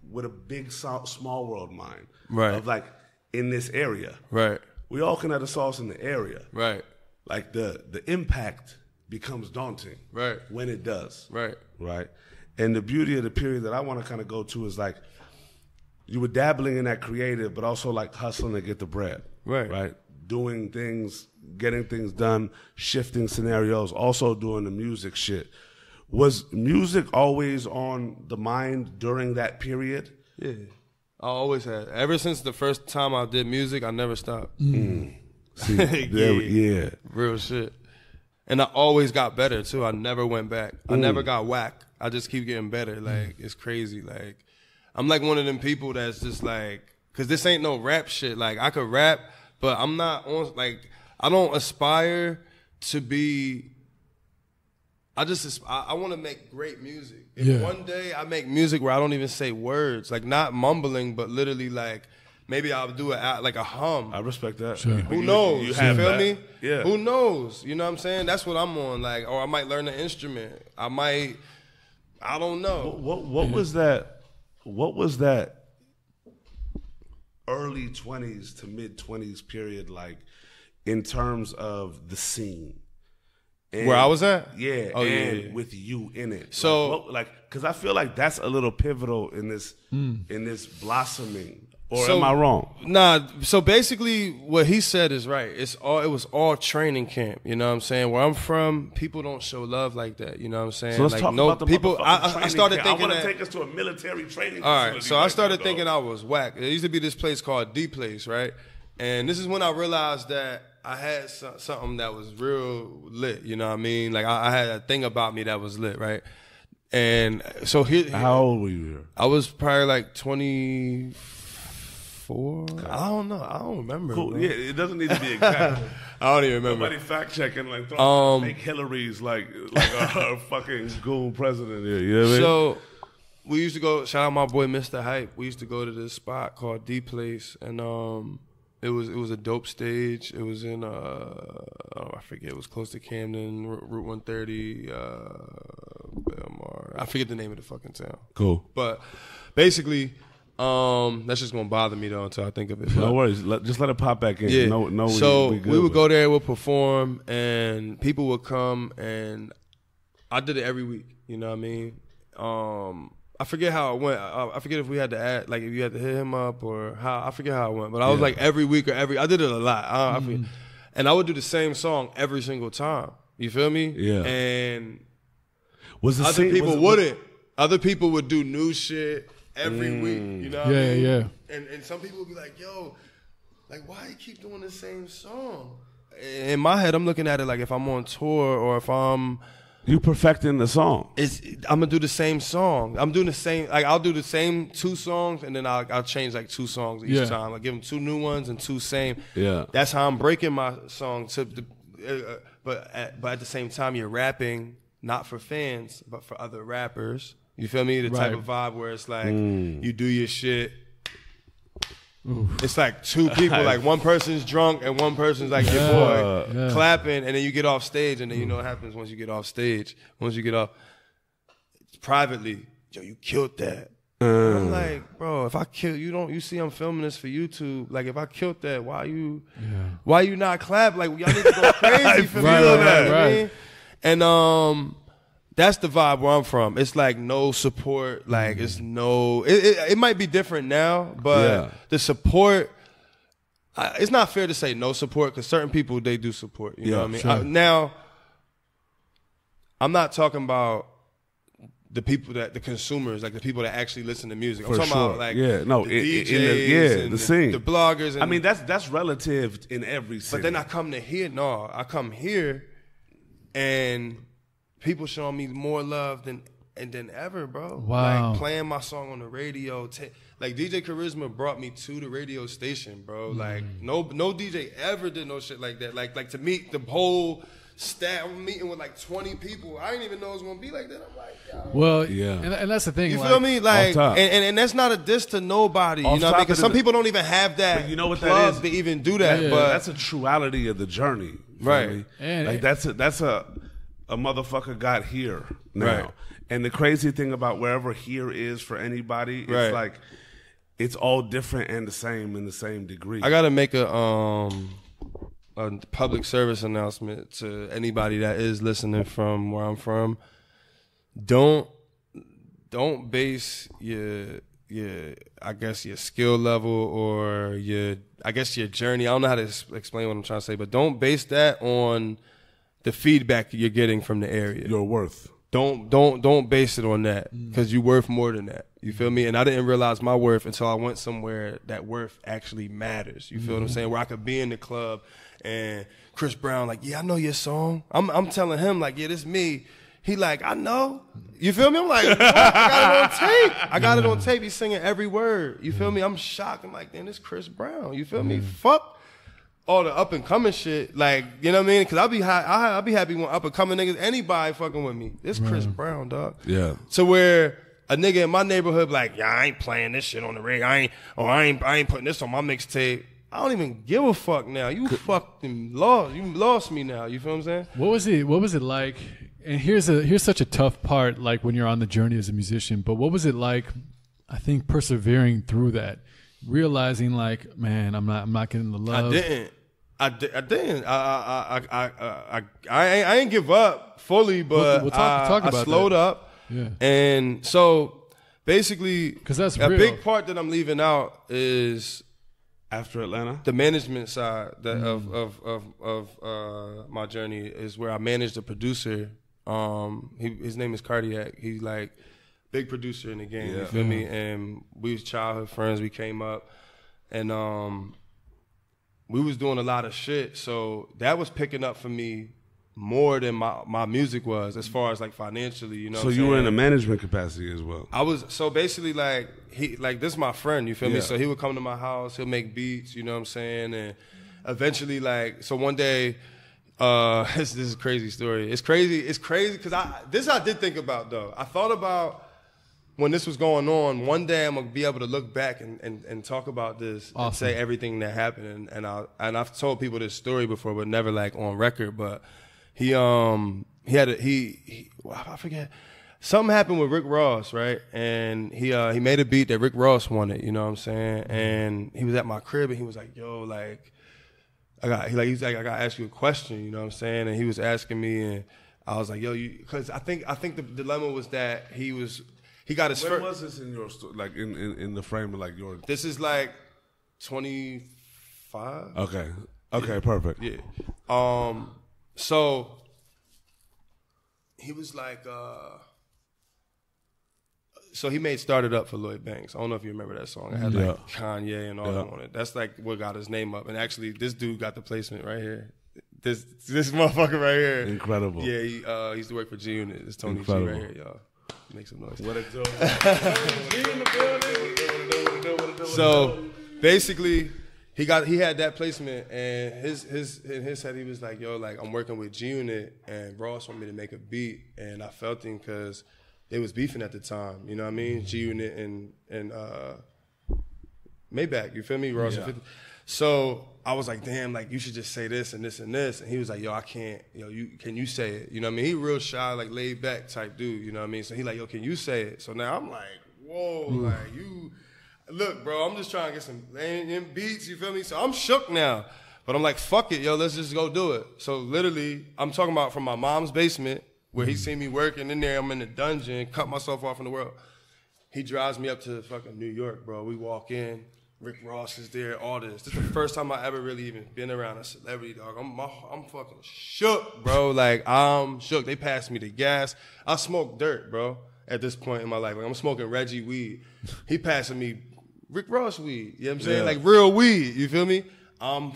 with a big small world mind, right? Of like in this area, right? We all can have the sauce in the area, right? Like the impact becomes daunting, right? When it does, right? And the beauty of the period that I want to kind of go to is like you were dabbling in that creative, but also like hustling to get the bread, right? Doing things, getting things done, shifting scenarios, also doing the music shit. Was music always on the mind during that period? Yeah, I always had. Ever since the first time I did music, I never stopped. See, yeah, real shit. And I always got better too. I never went back. I never got whack. I just keep getting better. Like it's crazy. Like I'm like one of them people that's just like, cause this ain't no rap shit. Like I could rap, but I'm not on. Like I don't aspire to be. I want to make great music. If one day I make music where I don't even say words, like not mumbling, but literally like maybe I'll do like a hum. I respect that. Sure. Who knows? You feel that. Me? Yeah. Who knows? You know what I'm saying? That's what I'm on. Like, or I might learn an instrument. I don't know. What was that? What was that early 20s to mid 20s period like in terms of the scene? And, where I was at? Yeah. Oh, and yeah. with you in it. So, because I feel like that's a little pivotal in this blossoming. Or am I wrong? Nah. So basically, what he said is right. It was all training camp. You know what I'm saying? Where I'm from, people don't show love like that. You know what I'm saying? So let's talk about the people. I started thinking I want to take us to a military training. All right. So I started thinking I was whack. There used to be this place called D Place, right? And this is when I realized that I had something that was real lit, you know what I mean? Like I had a thing about me that was lit, right? And so how old were you here? I was probably like 24. Okay. I don't know. I don't remember. Cool. Bro. Yeah, it doesn't need to be exact. I don't even remember. Somebody fact checking like throwing fake Hillary's like a fucking goon president here. You know what I mean? So we used to go. Shout out my boy Mr. Hype. We used to go to this spot called D Place, and It was a dope stage. It was in I forget. It was close to Camden, Route 130. I forget the name of the fucking town. Cool. But basically, that's just gonna bother me though until I think of it. No worries. Just let it pop back in. Yeah. No. So we would go there, we'll perform, and people would come, and I did it every week. You know what I mean? I forget how it went. I forget if we had to add, like if you had to hit him up or how. I forget how it went. But I was like every week or I did it a lot. I forget. And I would do the same song every single time. You feel me? Yeah. And other people wouldn't. Other people would do new shit every week. You know what I mean? Yeah. And some people would be like, yo, like why you keep doing the same song? In my head, I'm looking at it like if I'm on tour or if I'm... You perfecting the song. I'm gonna do the same song. I'm doing the same. Like I'll do the same 2 songs, and then I'll change like 2 songs each time. I give them 2 new ones and 2 same. Yeah. That's how I'm breaking my song. But at the same time, you're rapping not for fans, but for other rappers. You feel me? The type of vibe where it's like you do your shit. Oof. It's like two people, like one person's drunk and one person's like your boy clapping, and then you get off stage, and then you know what happens once you get off stage. Once you get off privately, yo, you killed that. I'm like, bro, if I kill you see I'm filming this for YouTube. Like, if I killed that, why you not clap? Like, y'all need to go crazy for me. Right. And that's the vibe where I'm from. It's like no support. Like it's no. It might be different now, but the support. It's not fair to say no support because certain people they do support. You know what I mean? Sure. Now, I'm not talking about the people the consumers, like the people that actually listen to music. I'm talking about like the DJs, the scene, the bloggers. And, I mean, that's relative in every city. But then I come here, and people showing me more love than ever, bro. Wow. Like playing my song on the radio. Like DJ Charisma brought me to the radio station, bro. Like no DJ ever did no shit like that. Like to meet the whole staff, I'm meeting with like 20 people. I didn't even know it was gonna be like that. I'm like, yo. Well, and that's the thing. You feel me? Like, and that's not a diss to nobody. You know what I mean? Because some people don't even have that. But you know what that is? To even do that. Yeah. But that's a truality of the journey, right? Like that's a motherfucker got here now. Right. And the crazy thing about wherever here is for anybody, it's like it's all different and the same in the same degree. I gotta make a public service announcement to anybody that is listening from where I'm from. Don't base your I guess your skill level or your journey. I don't know how to explain what I'm trying to say, but don't base that on the feedback you're getting from the area. Your worth. Don't base it on that because you're worth more than that. You feel me? And I didn't realize my worth until I went somewhere that worth actually matters. You feel what I'm saying? Where I could be in the club and Chris Brown like, yeah, I know your song. I'm telling him like, yeah, this me. He like, I know. You feel me? I'm like, I got it on tape. I got it on tape. He's singing every word. You feel me? I'm shocked. I'm like, damn, this Chris Brown. You feel me? Fuck all the up and coming shit, like, you know what I mean? Because I'll be happy when up and coming niggas, anybody fucking with me. This Chris Brown, dog. Yeah. So where a nigga in my neighborhood be like, yeah, I ain't playing this shit on the radio. I ain't putting this on my mixtape. I don't even give a fuck now. You fucking lost. You lost me now. You feel what I'm saying? What was it like? And here's such a tough part, like when you're on the journey as a musician. But what was it like? I think persevering through that, realizing like, man, I'm not getting the love. I didn't. I ain't give up fully, but we'll talk about I slowed up. Yeah. And so basically, because that's a real. big part that I'm leaving out is after Atlanta, the management side of my journey is where I managed a producer. His name is Cardiac. He's like big producer in the game. You feel me? And we was childhood friends. We came up, and we was doing a lot of shit, so that was picking up for me more than my music was, as far as like financially, you know. So you were in a management capacity as well. I was, so basically like this is my friend, you feel me? So he would come to my house, he'll make beats, you know what I'm saying, and eventually like, so one day, this is a crazy story. It's crazy because this I did think about though. I thought about when this was going on, one day I'm gonna be able to look back and talk about this and say everything that happened. And I've told people this story before, but never like on record. But he I forget, something happened with Rick Ross, right? And he made a beat that Rick Ross wanted, you know what I'm saying? And he was at my crib and he was like, yo, like I gotta ask you a question, you know what I'm saying? And he was asking me, and I was like, yo, because I think the dilemma was that he got his When was this in your story? Like in the frame of like your? This is like 25. Okay. Perfect. Yeah. So he was like, so he made "Started Up" for Lloyd Banks. I don't know if you remember that song. It had like Kanye and all that on it. That's like what got his name up. And actually, this dude got the placement right here. This motherfucker right here. Incredible. Yeah, he used to work for G Unit. It's Tony G right here, y'all. Make some noise. What a dope. So basically, he had that placement, and in his head he was like, yo, like I'm working with G Unit, and Ross wanted me to make a beat, and I felt him because they was beefing at the time. You know what I mean? G-Unit and Maybach. You feel me? Ross and 50. So I was like, damn, like you should just say this and this and this. And he was like, yo, I can't. Yo, can you say it? You know what I mean? He real shy, like laid back type dude. You know what I mean? So he like, yo, can you say it? So now I'm like, whoa, like you. Look, bro, I'm just trying to get some beats, you feel me? So I'm shook now. But I'm like, fuck it, yo, let's just go do it. So literally, I'm talking about from my mom's basement, where he seen me working in there, I'm in the dungeon, cut myself off from the world. He drives me up to fucking New York, bro. We walk in, Rick Ross is there, all this. This is the first time I ever really even been around a celebrity, dog. I'm fucking shook, bro. Like, I'm shook. They passed me the gas. I smoke dirt, bro, at this point in my life. Like, I'm smoking Reggie weed. He passing me Rick Ross weed, you know what I'm saying? Like real weed, you feel me? I'm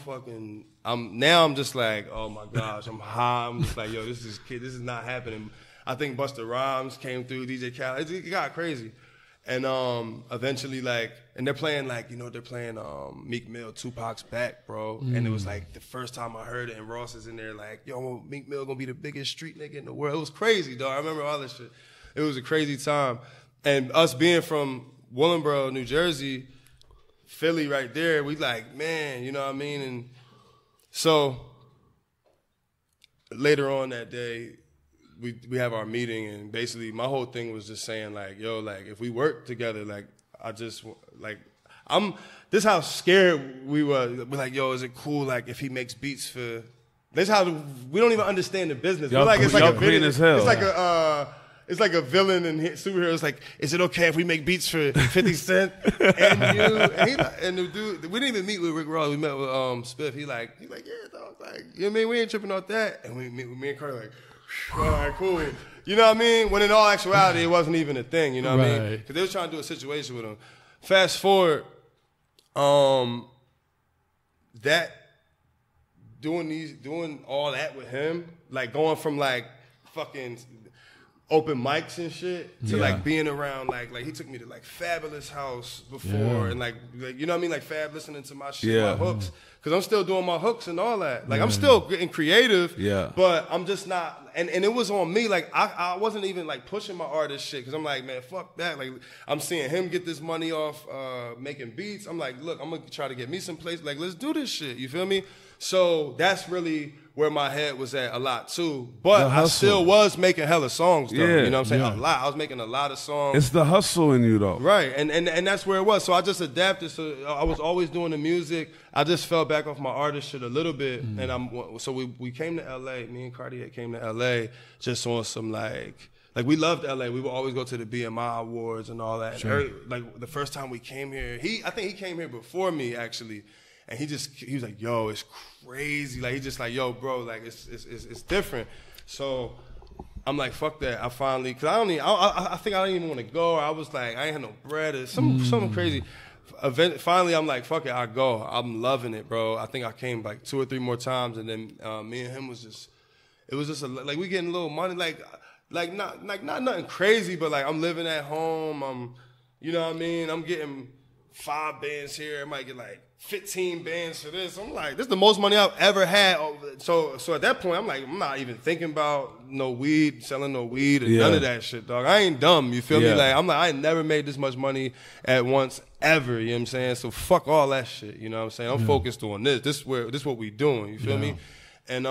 just like, oh my gosh, I'm high. I'm just like, yo, this is not happening. I think Busta Rhymes came through, DJ Khaled, it got crazy. And eventually, like, and they're playing, like, you know, they're playing Meek Mill, Tupac's Back, bro. And it was like the first time I heard it, and Ross is in there like, yo, Meek Mill gonna be the biggest street nigga in the world. It was crazy, dog. I remember all this shit. It was a crazy time. And us being from Willingboro, New Jersey, Philly right there, we like, man, you know what I mean? And so later on that day, we have our meeting, and basically my whole thing was just saying like, yo, like if we work together, like this is how scared we were. We're like, yo, is it cool like if he makes beats for, this is how we don't even understand the business. We're like, it's like a video, as hell. It's like a villain and superheroes. Like, is it okay if we make beats for 50 Cent and you? And the dude, we didn't even meet with Rick Ross. We met with Spiff. He's like, yeah, dog. Like, you know what I mean? We ain't tripping off that. And we meet with me and Carter like, all right, cool. You know what I mean? When in all actuality, it wasn't even a thing. You know what I mean? Because they was trying to do a situation with him. Fast forward, doing all that with him, like going from like fucking open mics and shit to like being around like he took me to like Fabulous House before and like you know what I mean, like Fab listening to my shit, my hooks, because I'm still doing my hooks and all that. Like I'm still getting creative, but I'm just not. And it was on me. Like I wasn't even like pushing my artist shit because I'm like, man, fuck that. Like I'm seeing him get this money off making beats. I'm like, look, I'm gonna try to get me some place. Like let's do this shit. You feel me? So that's really where my head was at a lot too. But I still was making hella songs though. You know what I'm saying? A lot. I was making a lot of songs. It's the hustle in you though. Right. And that's where it was. So I just adapted. So I was always doing the music. I just fell back off my artist shit a little bit. And so we came to LA. Me and Cartier came to LA just on some like we loved LA. We would always go to the BMI Awards and all that. Sure. And like the first time we came here, I think he came here before me actually. And he was like, yo, it's crazy. Like, he just like, yo, bro, like, it's different. So I'm like, fuck that. I finally, because I think I didn't even want to go. I was like, I ain't had no bread or something crazy. Finally, I'm like, fuck it, I go. I'm loving it, bro. I think I came like 2 or 3 more times. And then me and him was just like, we getting a little money, like not nothing crazy, but like, I'm living at home. You know what I mean? I'm getting 5 bands here. I might get like 15 bands for this. I'm like, this is the most money I've ever had. So at that point, I'm like, I'm not even thinking about no weed, selling no weed, or none of that shit, dog. I ain't dumb, you feel me? Like, I'm like, I ain't never made this much money at once, ever, you know what I'm saying? So fuck all that shit, you know what I'm saying? I'm focused on this. This is what we doing, you feel me? And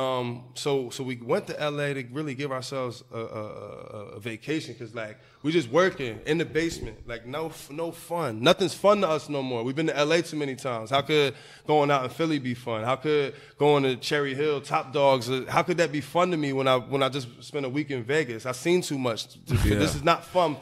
so we went to LA to really give ourselves a vacation, because like we just working in the basement, like no fun. Nothing's fun to us no more. We've been to LA too many times. How could going out in Philly be fun? How could going to Cherry Hill, Top Dogs, how could that be fun to me when I just spent a week in Vegas? I've seen too much. This is not fun.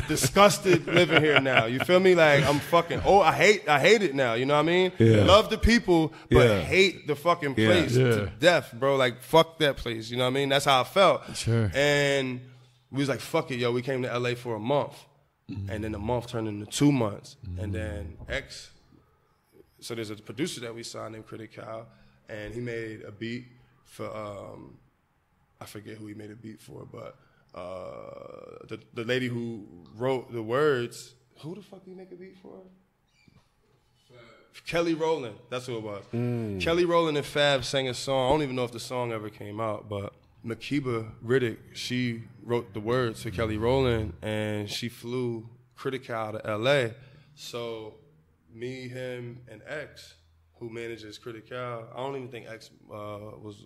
Disgusted living here now. You feel me? Like I'm fucking I hate it now. You know what I mean? Love the people, but hate the fucking place to death, bro. Like fuck that place. You know what I mean? That's how I felt. Sure. And we was like, fuck it, yo. We came to LA for a month, and then the month turned into 2 months, and then so there's a producer that we signed named Critical, and he made a beat for I forget who he made a beat for, but the lady who wrote the words, who the fuck did he make a beat for? Kelly Rowland, that's who it was. Kelly Rowland and Fab sang a song. I don't even know if the song ever came out, but Makiba Riddick, she wrote the words for Kelly Rowland, and she flew Critical to LA. So me, him, and X, who manages Critical, I don't even think X was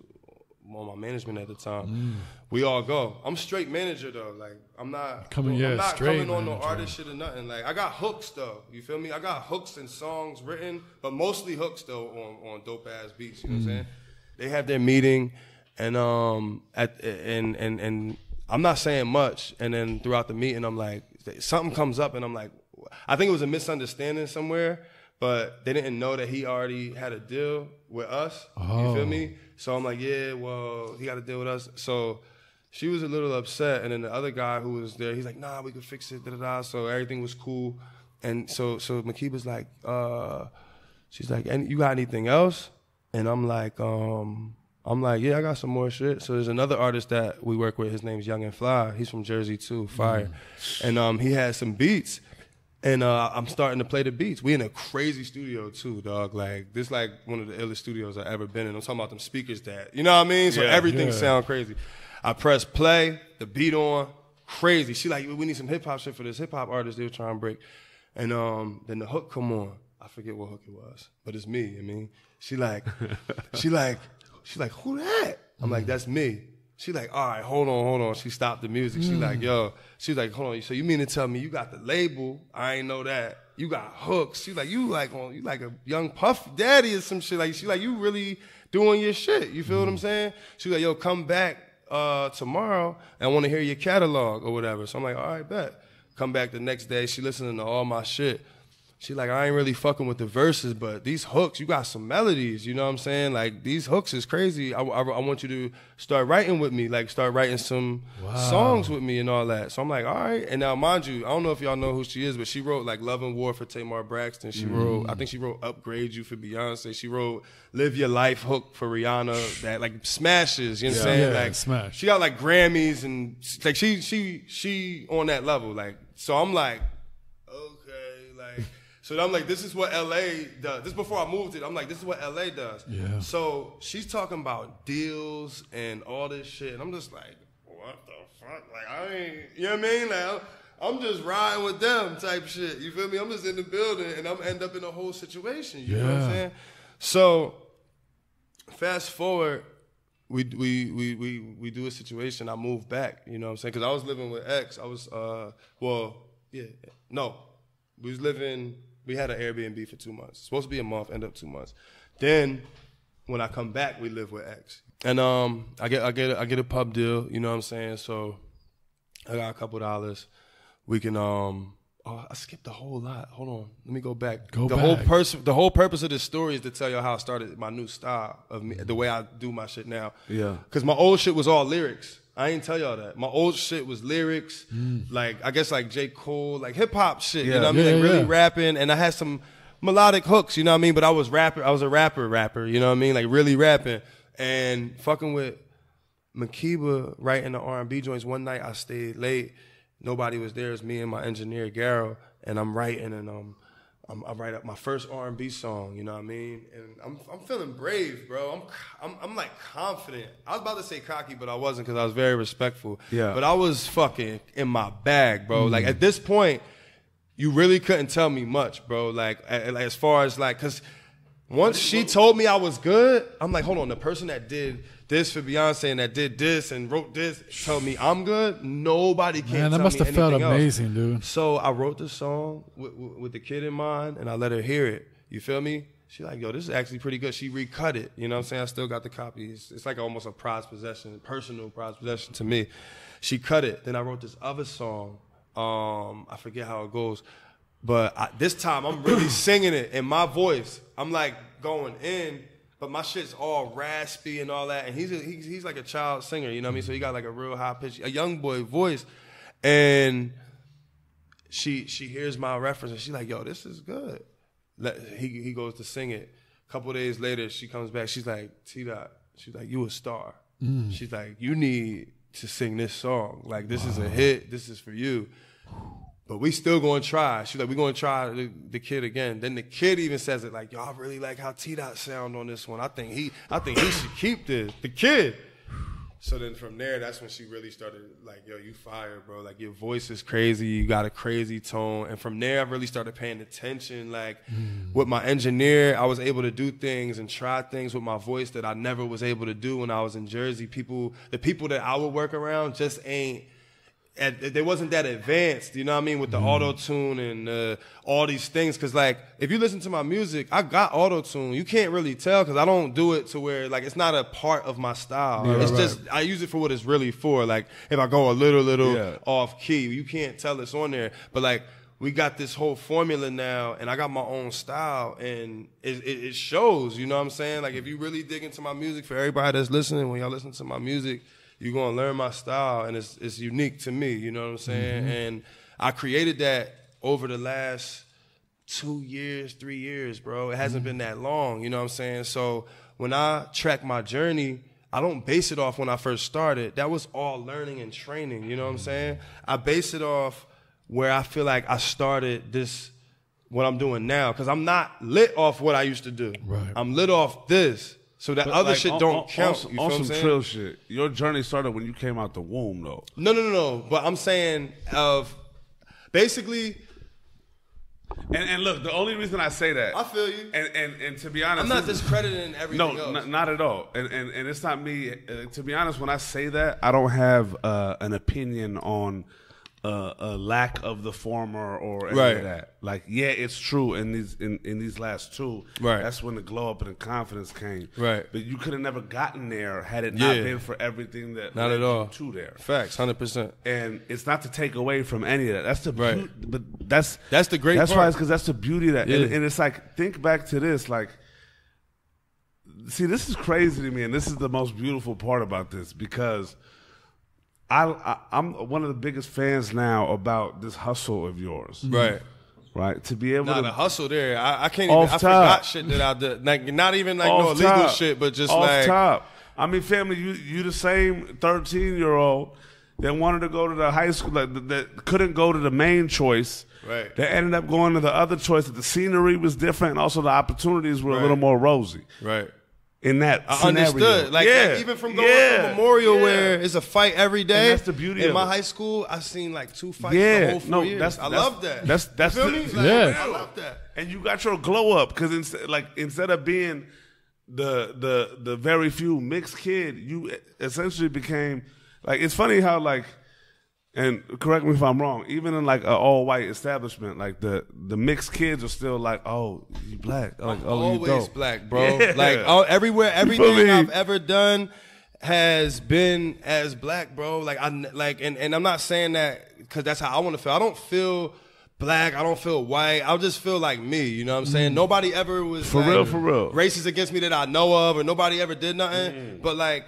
on my management at the time. We all go. I'm straight manager though. Like I'm not coming on no artist shit or nothing. Like I got hooks though. You feel me? I got hooks and songs written, but mostly hooks though on dope ass beats. You know what I'm saying? They have their meeting, and and I'm not saying much. And then throughout the meeting, I'm like, something comes up, and I'm like, I think it was a misunderstanding somewhere, but they didn't know that he already had a deal with us. You feel me? So I'm like, yeah, well, he got a deal with us. So she was a little upset, and then the other guy who was there, he's like, nah, we could fix it, da-da-da. So everything was cool. And so Makiba's like, she's like, and you got anything else? And I'm like, yeah, I got some more shit. So there's another artist that we work with. His name's Young and Fly. He's from Jersey too, fire. And he had some beats. And I'm starting to play the beats. We in a crazy studio too, dog. Like this, like one of the illest studios I've ever been in. I'm talking about them speakers that, you know what I mean? So everything sound crazy. I press play, the beat on, crazy. She like, we need some hip hop shit for this hip hop artist they were trying to break. And then the hook come on. I forget what hook it was, but it's me. I mean, she like, who that? I'm like, that's me. She like, all right, hold on. She stopped the music. She like, yo. She was like, hold on. So you mean to tell me you got the label? I ain't know that. You got hooks. She like, you like a young Puff Daddy or some shit. Like, she like, you really doing your shit. You feel what I'm saying? She like, yo, come back tomorrow and I want to hear your catalog or whatever. So I'm like, all right, bet. Come back the next day. She listening to all my shit. She like, I ain't really fucking with the verses, but these hooks, you got some melodies, you know what I'm saying? Like, these hooks is crazy. I want you to start writing with me, like start writing some songs with me and all that. So I'm like, all right. And now, mind you, I don't know if y'all know who she is, but she wrote like Love and War for Tamar Braxton. She wrote, I think she wrote Upgrade You for Beyonce. She wrote Live Your Life hook for Rihanna, that like smashes, you know what I'm saying? Like, smash. She got like Grammys and like she on that level. Like, so I'm like, okay, like, so I'm like, this is what LA does. This is before I moved it. I'm like, this is what LA does. Yeah. So she's talking about deals and all this shit. And I'm just like, what the fuck? Like, I ain't, you know what I mean? Like, I'm just riding with them type shit. You feel me? I'm just in the building and I'm end up in a whole situation. You know what I'm saying? So fast forward, we do a situation. I moved back, you know what I'm saying? Because I was living with X. I was, we had an Airbnb for 2 months. It's supposed to be a month, end up 2 months. Then when I come back, we live with X. And I get a pub deal, you know what I'm saying? So I got a couple dollars. We can I skipped a whole lot. Hold on. Let me go back. The whole purpose of this story is to tell you how I started my new style of me, the way I do my shit now. Yeah. Cuz my old shit was all lyrics. I ain't tell y'all that. My old shit was lyrics, like, I guess like J. Cole, like hip hop shit, you know what I mean? Like really rapping, and I had some melodic hooks, you know what I mean? But I was a rapper, you know what I mean? Like really rapping. And fucking with Makiba writing the R&B joints. One night I stayed late. Nobody was there. It was me and my engineer, Garrow, and I'm writing, and I write up my first R&B song, you know what I mean? And I'm feeling brave, bro. I'm like confident. I was about to say cocky, but I wasn't because I was very respectful. Yeah. But I was fucking in my bag, bro. Like at this point, you really couldn't tell me much, bro. Like as far as like, because once she told me I was good, I'm like, hold on, the person that did this for Beyonce and that did this and wrote this told me I'm good. Nobody can tell me anything else. Man, that must have felt amazing, dude. So I wrote the song with the kid in mind, and I let her hear it. You feel me? She like, yo, this is actually pretty good. She recut it. You know what I'm saying? I still got the copy. It's like almost a prized possession, personal prized possession to me. She cut it. Then I wrote this other song. I forget how it goes. But this time I'm really singing it in my voice. I'm like going in. But my shit's all raspy and all that, and he's like a child singer, you know what I mean? So he got like a real high pitch, a young boy voice, and she hears my reference and she's like, "Yo, this is good." He goes to sing it. A couple of days later, she comes back. She's like, "T-Dot," she's like, "You a star." She's like, "You need to sing this song. Like this is a hit. This is for you." But we still gonna try. She's like, we gonna try the kid again. Then the kid even says it like, yo, I really like how T-Dot sound on this one. I think he should keep this. The kid. So then from there, that's when she really started like, yo, you fire, bro. Like your voice is crazy. You got a crazy tone. And from there, I really started paying attention. Like with my engineer, I was able to do things and try things with my voice that I never was able to do when I was in Jersey. The people that I would work around just they wasn't that advanced, you know what I mean, with the auto-tune and all these things. Because, like, if you listen to my music, I got auto-tune. You can't really tell because I don't do it to where, like, it's not a part of my style. Yeah, it's just, I use it for what it's really for. Like, if I go a little off-key, you can't tell it's on there. But, like, we got this whole formula now, and I got my own style, and it shows, you know what I'm saying? Like, if you really dig into my music, for everybody that's listening, when y'all listen to my music, you're going to learn my style, and it's unique to me, you know what I'm saying? And I created that over the last 2 years, 3 years, bro. It hasn't been that long, you know what I'm saying? So when I track my journey, I don't base it off when I first started. That was all learning and training, you know what I'm saying? I base it off where I feel like I started this, what I'm doing now, because I'm not lit off what I used to do. Right. I'm lit off this. So that other shit don't count. You feel what I'm saying? Trill shit. Your journey started when you came out the womb, though. No. But I'm saying basically. And look, the only reason I say that, I feel you. And to be honest, I'm not discrediting everything else. No, not at all. And it's not me. To be honest, when I say that, I don't have an opinion on a lack of the former or any of that. Like, yeah, it's true in these last two. Right. That's when the glow up and the confidence came. Right. But you could have never gotten there had it not been for everything that not at all to there. Facts, 100%. And it's not to take away from any of that. That's the but that's the great. That's part. why it's because that's the beauty of that. Yeah. And it's like, think back to this. Like, see, this is crazy to me, and this is the most beautiful part about this because. I'm one of the biggest fans now about this hustle of yours. Right. To be able to. The hustle there. I can't even. I forgot shit that I did. Like, not even like no illegal shit, but just off like. Top. I mean, family, you the same 13-year-old that wanted to go to the high school, that couldn't go to the main choice. Right. That ended up going to the other choice, that the scenery was different and also the opportunities were a little more rosy. Right. In that I scenario. Understood. Like even from going to Memorial where it's a fight every day. And that's the beauty of it. In my high school, I seen like 2 fights the whole 4 years. I love that. That's you feel me? Like, I love that. And you got your glow up because instead of being the very few mixed kid, you essentially became like, it's funny how like, and correct me if I'm wrong, even in like an all white establishment, like the mixed kids are still like, oh, you black, like, oh, you dope. Always black, bro. Yeah. Like everywhere, everything I've ever done has been as black, bro. Like and I'm not saying that because that's how I want to feel. I don't feel black. I don't feel white. I just feel like me. You know what I'm saying? Nobody ever was for real racist against me that I know of, or nobody ever did nothing. But like.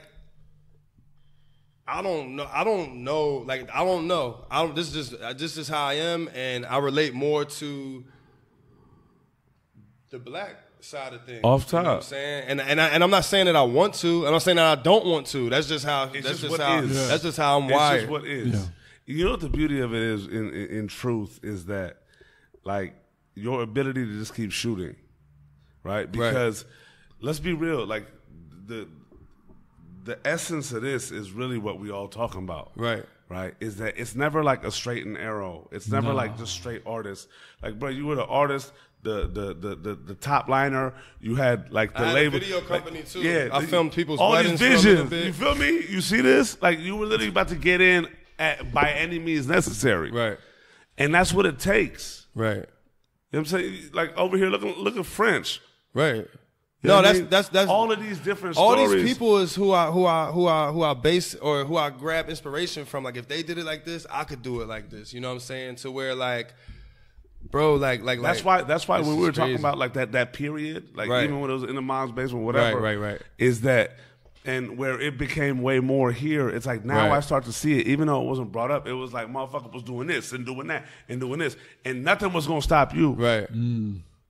I don't know. This is how I am, and I relate more to the black side of things. Off top. You know what I'm saying? And I'm not saying that I want to. I'm not saying that I don't want to. That's just how. That's just how I'm wired. It's just what is. Yeah. You know what the beauty of it is. In truth, is that like your ability to just keep shooting, right? Because let's be real. Like the essence of this is really what we all talking about. Right. Is that it's never like a straight and arrow. It's never like just straight artists. Like, bro, you were the artist, the top liner. You had like the label. A video company too. Yeah. I filmed people's all weddings these visions. You feel me? You see this? Like, you were literally about to get in by any means necessary. Right. And that's what it takes. Right. You know what I'm saying? Like over here look at French. Right. You know that's all of these different stories. All these people is who I base or who I grab inspiration from. Like, if they did it like this, I could do it like this. You know what I'm saying? To where like, bro, like that's why when we were talking about like that period, like even when it was in the mom's basement, whatever, right, is that, and where it became way more here. It's like now I start to see it, even though it wasn't brought up. It was like motherfucker was doing this and doing that and doing this, and nothing was gonna stop you. Right.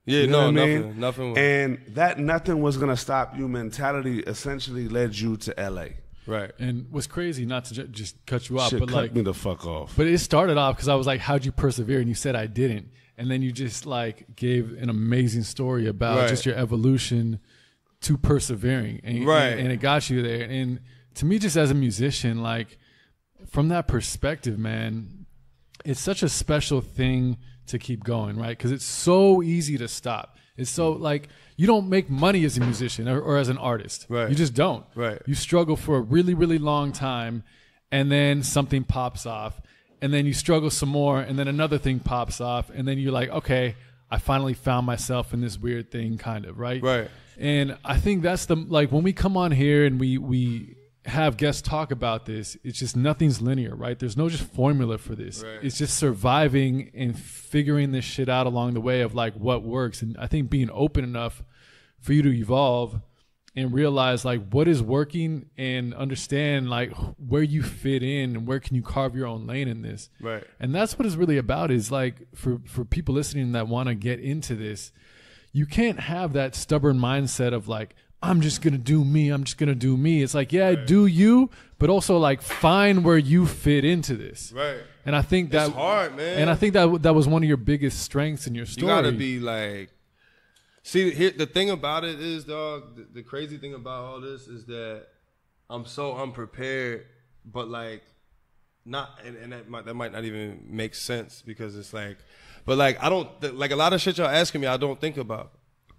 Yeah, you know nothing. And that nothing was going to stop you mentality essentially led you to LA. Right. And what's crazy, not to just cut you off, but cut like me the fuck off. But it started off because I was like, how'd you persevere? And you said I didn't. And then you just like gave an amazing story about just your evolution to persevering. And, and it got you there. And to me, just as a musician, like from that perspective, man, it's such a special thing to keep going, right? Because it's so easy to stop. It's so like you don't make money as a musician or as an artist. Right. You just don't. Right. You struggle for a really, really long time, and then something pops off, and then you struggle some more, and then another thing pops off, and then you're like, okay, I finally found myself in this weird thing, kind of, right? Right. And I think that's the, like, when we come on here and we have guests talk about this, it's just nothing's linear, right? There's no just formula for this. Right. It's just surviving and figuring this shit out along the way of like what works. And I think being open enough for you to evolve and realize like what is working and understand like where you fit in and where can you carve your own lane in this. Right. And that's what it's really about, is like for people listening that want to get into this, you can't have that stubborn mindset of like, I'm just going to do me. I'm just going to do me. It's like, yeah, do you, but also like find where you fit into this. Right. And I think that it's hard, man. And I think that was one of your biggest strengths in your story. You got to be like, see, here, the thing about it is, dog, the crazy thing about all this is that I'm so unprepared, but like not, and that might not even make sense because it's like, but like, I don't, like a lot of shit y'all asking me, I don't think about.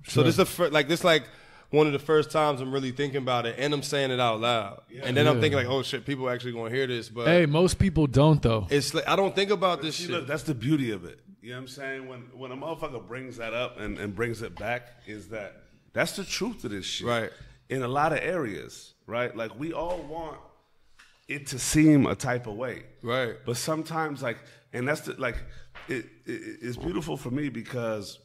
Sure. So this like one of the first times I'm really thinking about it, and I'm saying it out loud. Yeah. And then I'm thinking like, oh shit, people actually gonna hear this. But hey, most people don't though. It's like, I don't think about this shit. Look, that's the beauty of it. You know what I'm saying? When a motherfucker brings that up and brings it back, is that's the truth of this shit. Right. In a lot of areas, right? Like we all want it to seem a type of way. Right. But sometimes like, and that's it's beautiful for me because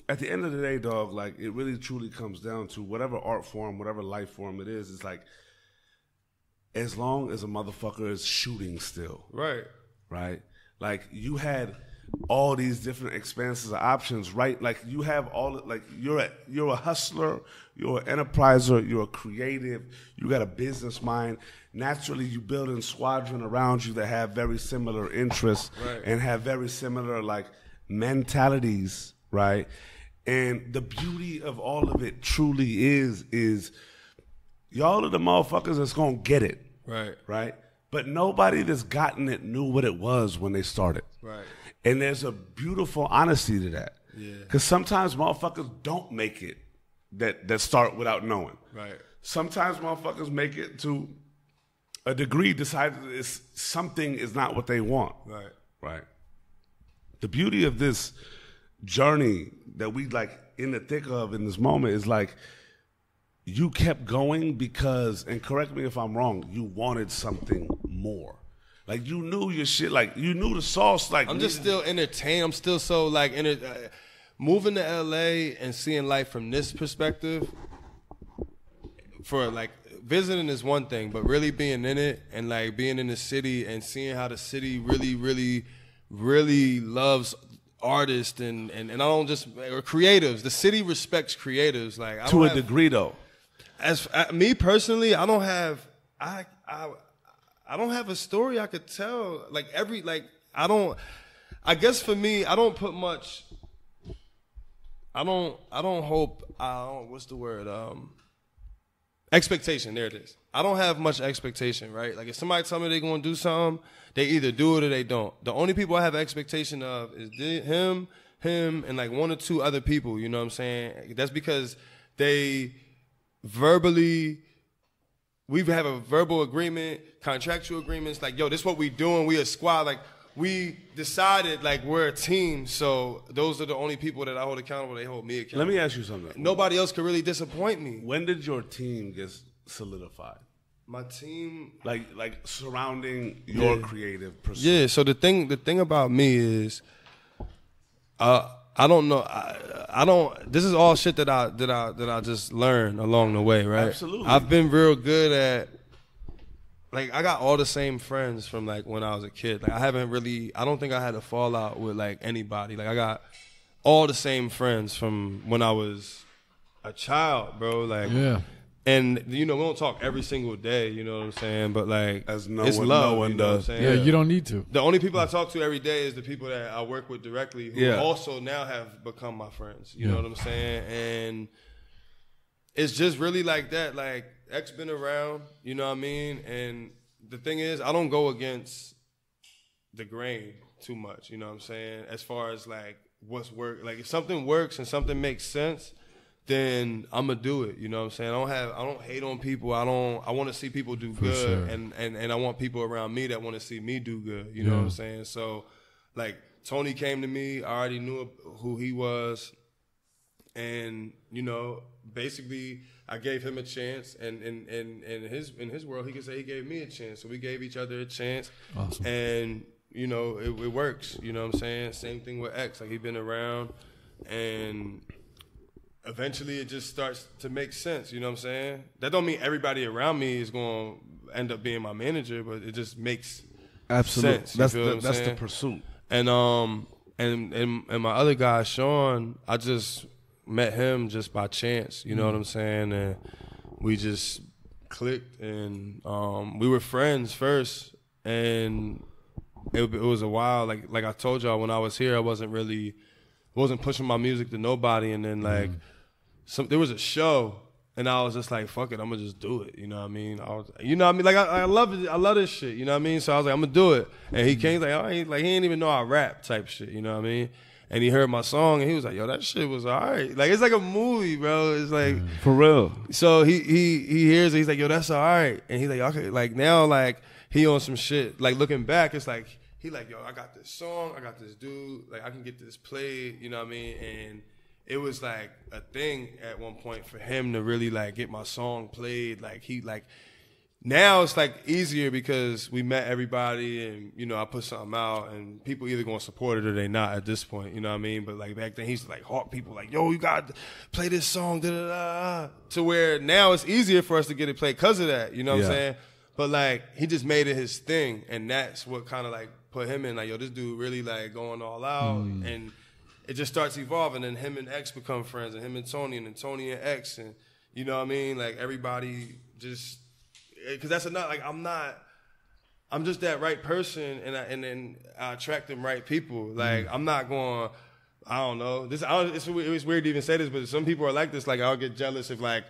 at the end of the day, dog, like it really truly comes down to whatever art form, whatever life form it is, it's like as long as a motherfucker is shooting still. Right. Right? Like you had all these different expanses of options, right? Like you have all, like you're a hustler, you're an enterpriser, you're a creative, you got a business mind. Naturally, you build a squadron around you that have very similar interests, right, and have very similar like mentalities, right? And the beauty of all of it truly is y'all are the motherfuckers that's gonna get it, right? Right? But nobody that's gotten it knew what it was when they started, right? And there's a beautiful honesty to that, yeah. Because sometimes motherfuckers don't make it that start without knowing, right? Sometimes motherfuckers make it to a degree, decide something is not what they want, right? Right. The beauty of this journey that we like in the thick of in this moment is like you kept going because, and correct me if I'm wrong, you wanted something more. Like you knew your shit, like you knew the sauce. Like I'm just still entertained. I'm still so like moving to LA and seeing life from this perspective. For like visiting is one thing, but really being in it and like being in the city and seeing how the city really, really, really loves artists and I don't just or creatives. The city respects creatives, like to a degree though. As me personally, I don't have a story I could tell. Like I guess for me, I don't put much. What's the word? Expectation. There it is. I don't have much expectation, right? Like if somebody tell me they're gonna do something, they either do it or they don't. The only people I have expectation of is him, and like one or two other people. You know what I'm saying? That's because we have a verbal agreement, contractual agreements. Like, yo, this is what we doing. We a squad. Like, we decided, like, we're a team. So those are the only people that I hold accountable. They hold me accountable. Let me ask you something. Nobody else could really disappoint me. When did your team get solidified? My team, like surrounding your creative pursuit. Yeah. So the thing about me is, I don't know. I don't. This is all shit that I just learned along the way, right? Absolutely. I've been real good at. Like I got all the same friends from like when I was a kid. Like I don't think I had a fallout with like anybody. Like I got all the same friends from when I was a child, bro. Like yeah. And you know we don't talk every single day. You know what I'm saying? But like it's love. No one does. Yeah, you don't need to. The only people I talk to every day is the people that I work with directly, who also now have become my friends. You know what I'm saying? And it's just really like that. Like, X been around, you know what I mean? And the thing is, I don't go against the grain too much, you know what I'm saying? As far as like what's work, like if something works and something makes sense, then I'm gonna do it, you know what I'm saying? I don't hate on people. I want to see people do good, sure. and I want people around me that want to see me do good, you know what I'm saying? So like Tony came to me, I already knew who he was, and you know, basically I gave him a chance, and in his world he could say he gave me a chance, so we gave each other a chance. Awesome. And you know, it works, you know what I'm saying? Same thing with X, like he been around, and eventually it just starts to make sense, you know what I'm saying? That don't mean everybody around me is going to end up being my manager, but it just makes sense. That's the pursuit. And my other guy, Sean, I just met him just by chance, you know what I'm saying? And we just clicked, and we were friends first, and it was a while. Like I told y'all, when I was here, I wasn't pushing my music to nobody, and then like there was a show, and I was just like, fuck it, I'm gonna just do it, you know what I mean? Like I love it, I love this shit, you know what I mean? So I was like, I'm gonna do it, and he came, he's like, he didn't even know I rap type shit, you know what I mean? And he heard my song, and he was like, yo, that shit was alright. Like, it's like a movie, bro. It's like for real. So he hears it, he's like, yo, that's alright. And he's like, okay, like now, like he on some shit. Like looking back, it's like he like, yo, I got this song, I got this dude, like I can get this played, you know what I mean? And it was like a thing at one point for him to really like get my song played. Like now it's like easier because we met everybody, and you know, I put something out, and people either gonna support it or they not at this point, you know what I mean? But like back then, he's like hawk people like, yo, you gotta play this song, da da da. To where now it's easier for us to get it played because of that, you know what I'm saying? But like he just made it his thing, and that's what kind of like put him in, like, yo, this dude really like going all out, and it just starts evolving, and him and X become friends, and him and Tony, and then Tony and X, and you know what I mean? Like everybody just. Because that's enough. Like I'm just that right person, and then I attract them right people. Like I'm not going. I don't know. It's weird to even say this, but some people are like this. Like I'll get jealous if like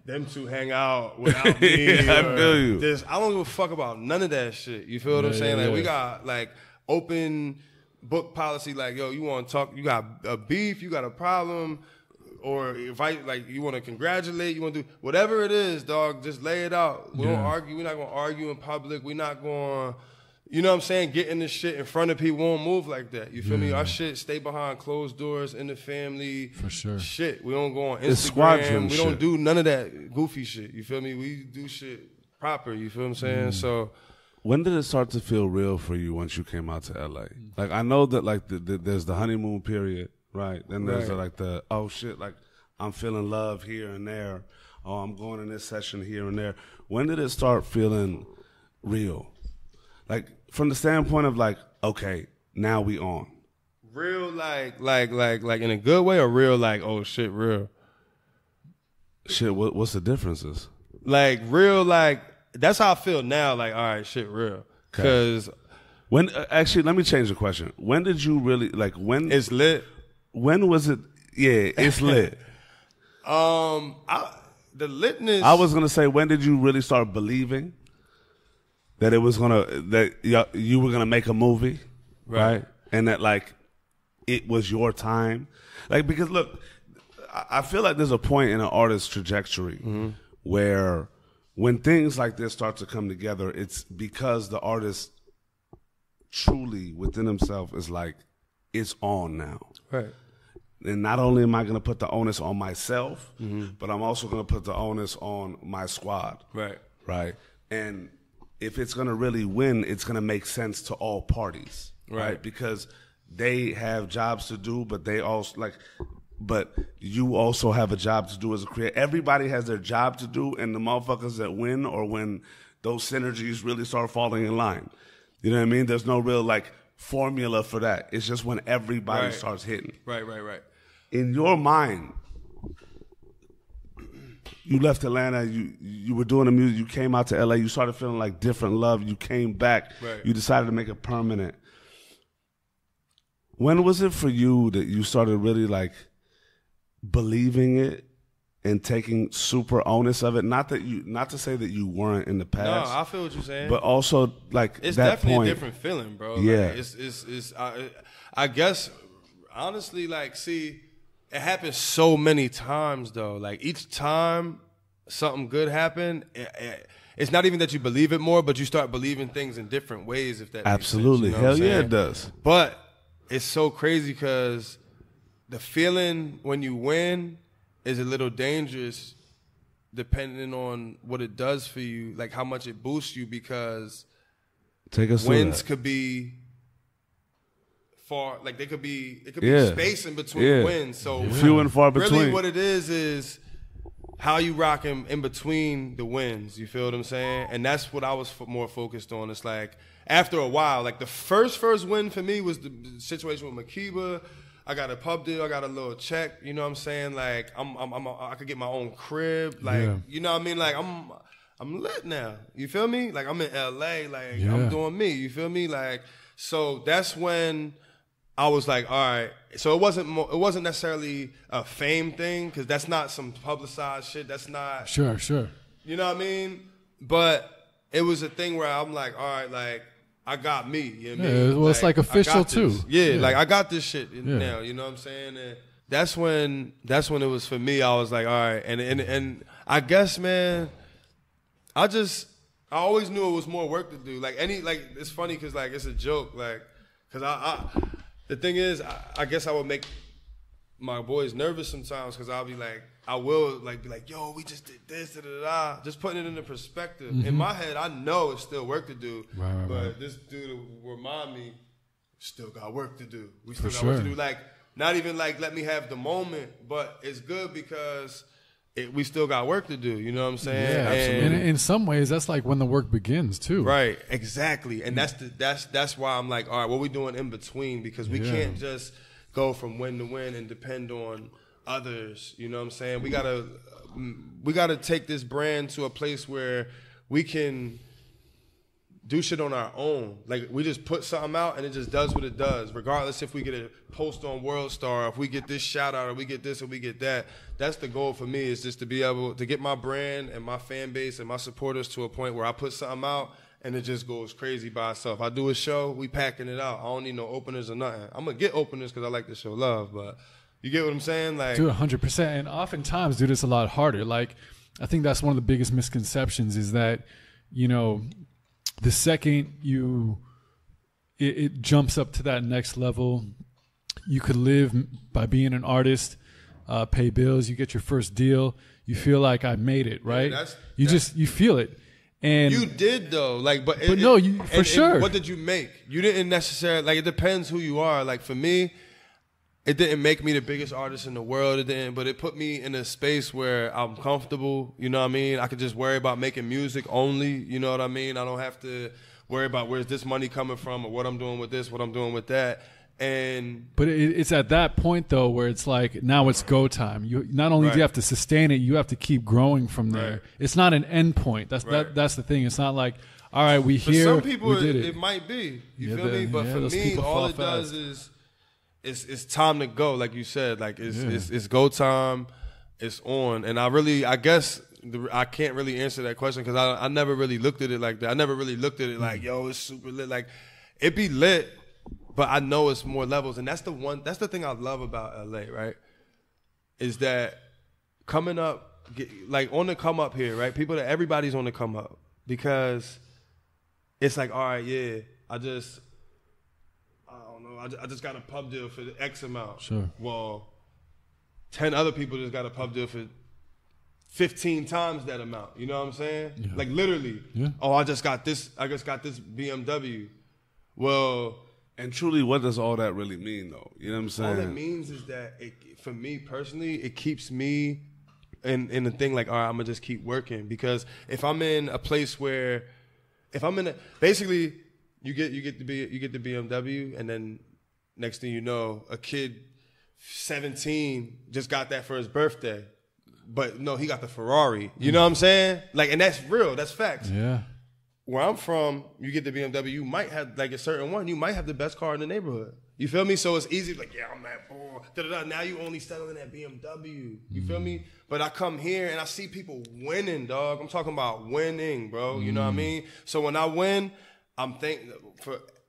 them two hang out without me. I feel you. I don't give a fuck about none of that shit. You feel what I'm saying? Like we got like open book policy. Like yo, you want to talk? You got a beef? You got a problem? Or if you want to congratulate, you want to do whatever it is, dog, just lay it out. We don't argue. We're not going to argue in public. We're not going, you know what I'm saying, getting this shit in front of people. We won't move like that. You feel me? Our shit stay behind closed doors in the family. For sure. Shit. We don't go on Instagram. We don't do none of that goofy shit. You feel me? We do shit proper. You feel what I'm saying? So. When did it start to feel real for you once you came out to LA? Like I know that like there's the honeymoon period. Right. Then there's like the, oh shit, like I'm feeling love here and there. Oh, I'm going in this session here and there. When did it start feeling real? Like from the standpoint of like, okay, now we on. Real like in a good way, or real like, oh shit, real? Shit, what's the differences? Like real like, that's how I feel now, like, all right, shit, real. Because when, actually, let me change the question. When did you really, like when? It's lit. When was it? Yeah, it's lit. The litness. I was gonna say, when did you really start believing that it was that you were gonna make a movie, right? And that like it was your time, like because look, I feel like there's a point in an artist's trajectory where when things like this start to come together, it's because the artist truly within himself is like, it's on now. Right. And not only am I going to put the onus on myself, but I'm also going to put the onus on my squad. Right. Right. And if it's going to really win, it's going to make sense to all parties. Right. Because they have jobs to do, but they also but you also have a job to do as a creator. Everybody has their job to do, and the motherfuckers that win or when those synergies really start falling in line. You know what I mean? There's no real like formula for that. It's just when everybody starts hitting. Right. In your mind, you left Atlanta, you were doing the music, you came out to LA, you started feeling like different love, you came back, you decided to make it permanent. When was it for you that you started really like believing it and taking super onus of it. Not to say that you weren't in the past. No, I feel what you're saying. But also like it's that definitely point, a different feeling, bro. Yeah. Like, I guess honestly, like, see, it happens so many times though. Like each time something good happened, it's not even that you believe it more, but you start believing things in different ways. If that absolutely, makes sense, you know hell yeah, it does. But it's so crazy because the feeling when you win is a little dangerous, depending on what it does for you, like how much it boosts you. Because wins could be far, like it could be space in between wins. So few and far between. Really, what it is how you rocking in between the wins. You feel what I'm saying? And that's what I was more focused on. It's like after a while, like the first win for me was the situation with Makiba. I got a pub deal. I got a little check. You know what I'm saying? Like I could get my own crib. Like you know what I mean? Like I'm lit now. You feel me? Like I'm in LA. Like I'm doing me. You feel me? Like so that's when I was like, all right. So it wasn't necessarily a fame thing, because that's not some publicized shit. That's not sure. You know what I mean? But it was a thing where I'm like, all right, like I got me. You know what I mean? Well, it's like official too. Yeah, like I got this shit now. You know what I'm saying? And that's when it was for me. I was like, all right, and I guess, man, I always knew it was more work to do. Like it's funny because like it's a joke, like because the thing is, I guess I would make my boys nervous sometimes, because I'll be like, I will like be like, yo, we just did this, just putting it into perspective. In my head, I know it's still work to do, but this dude will remind me, still got work to do. We still got work to do. Like, not even like let me have the moment, but it's good because we still got work to do. You know what I'm saying? Yeah, absolutely. And in some ways, that's like when the work begins too. Right, exactly. And that's why I'm like, all right, what we doing in between? Because we can't just go from win to win and depend on others. You know what I'm saying? We gotta take this brand to a place where we can do shit on our own. Like, we just put something out and it just does what it does, regardless if we get a post on World Star, if we get this shout out, or we get this or we get that. That's the goal for me, is just to be able to get my brand and my fan base and my supporters to a point where I put something out and it just goes crazy by itself. I do a show, we packing it out. I don't need no openers or nothing. I'm gonna get openers because I like to show love, but you get what I'm saying? Like, dude, 100%. And oftentimes, dude, it's a lot harder. Like, I think that's one of the biggest misconceptions, is that, you know, the second it jumps up to that next level, you could live by being an artist, pay bills, you get your first deal, you feel like I made it, right? Yeah, you feel it. And you did though, like, but sure. What did you make? You didn't necessarily, like, it depends who you are. Like, for me, it didn't make me the biggest artist in the world. It didn't, but it put me in a space where I'm comfortable. You know what I mean? I could just worry about making music only. You know what I mean? I don't have to worry about where's this money coming from, or what I'm doing with this, what I'm doing with that. But it's at that point though where it's like, now it's go time. You not only do you have to sustain it, you have to keep growing from there. Right. It's not an end point. That's the thing. It's not like, all right, for some people we did it. It might be. You feel me? But for me, all it does is it's time to go. Like you said, like it's go time. It's on. And I guess I can't really answer that question, because I never really looked at it like that. I never really looked at it like, yo, it's super lit. Like, it be lit, but I know it's more levels. And that's the thing I love about LA, right? Is that coming up, like on the come up here, right? Everybody's on the come up, because it's like, all right, yeah, I just got a pub deal for X amount. Sure. Well, 10 other people just got a pub deal for 15 times that amount. You know what I'm saying? Yeah. Like, literally. Yeah. Oh, I just got this BMW. Well, and truly, what does all that really mean, though? You know what I'm saying? All it means is that, for me personally, it keeps me in the thing like, all right, I'm gonna just keep working. Because if I'm in a place where, basically, you get the BMW, and then next thing you know, a kid 17 just got that for his birthday, but no, he got the Ferrari. You know what I'm saying? Like, and that's real. That's facts. Yeah. where I'm from, you get the BMW, you might have like a certain one, you might have the best car in the neighborhood. You feel me? So it's easy, like, yeah, I'm that boy. Da-da-da. Now you only settling that BMW. You feel me? But I come here and I see people winning, dog. I'm talking about winning, bro. You know what I mean? So when I win, I'm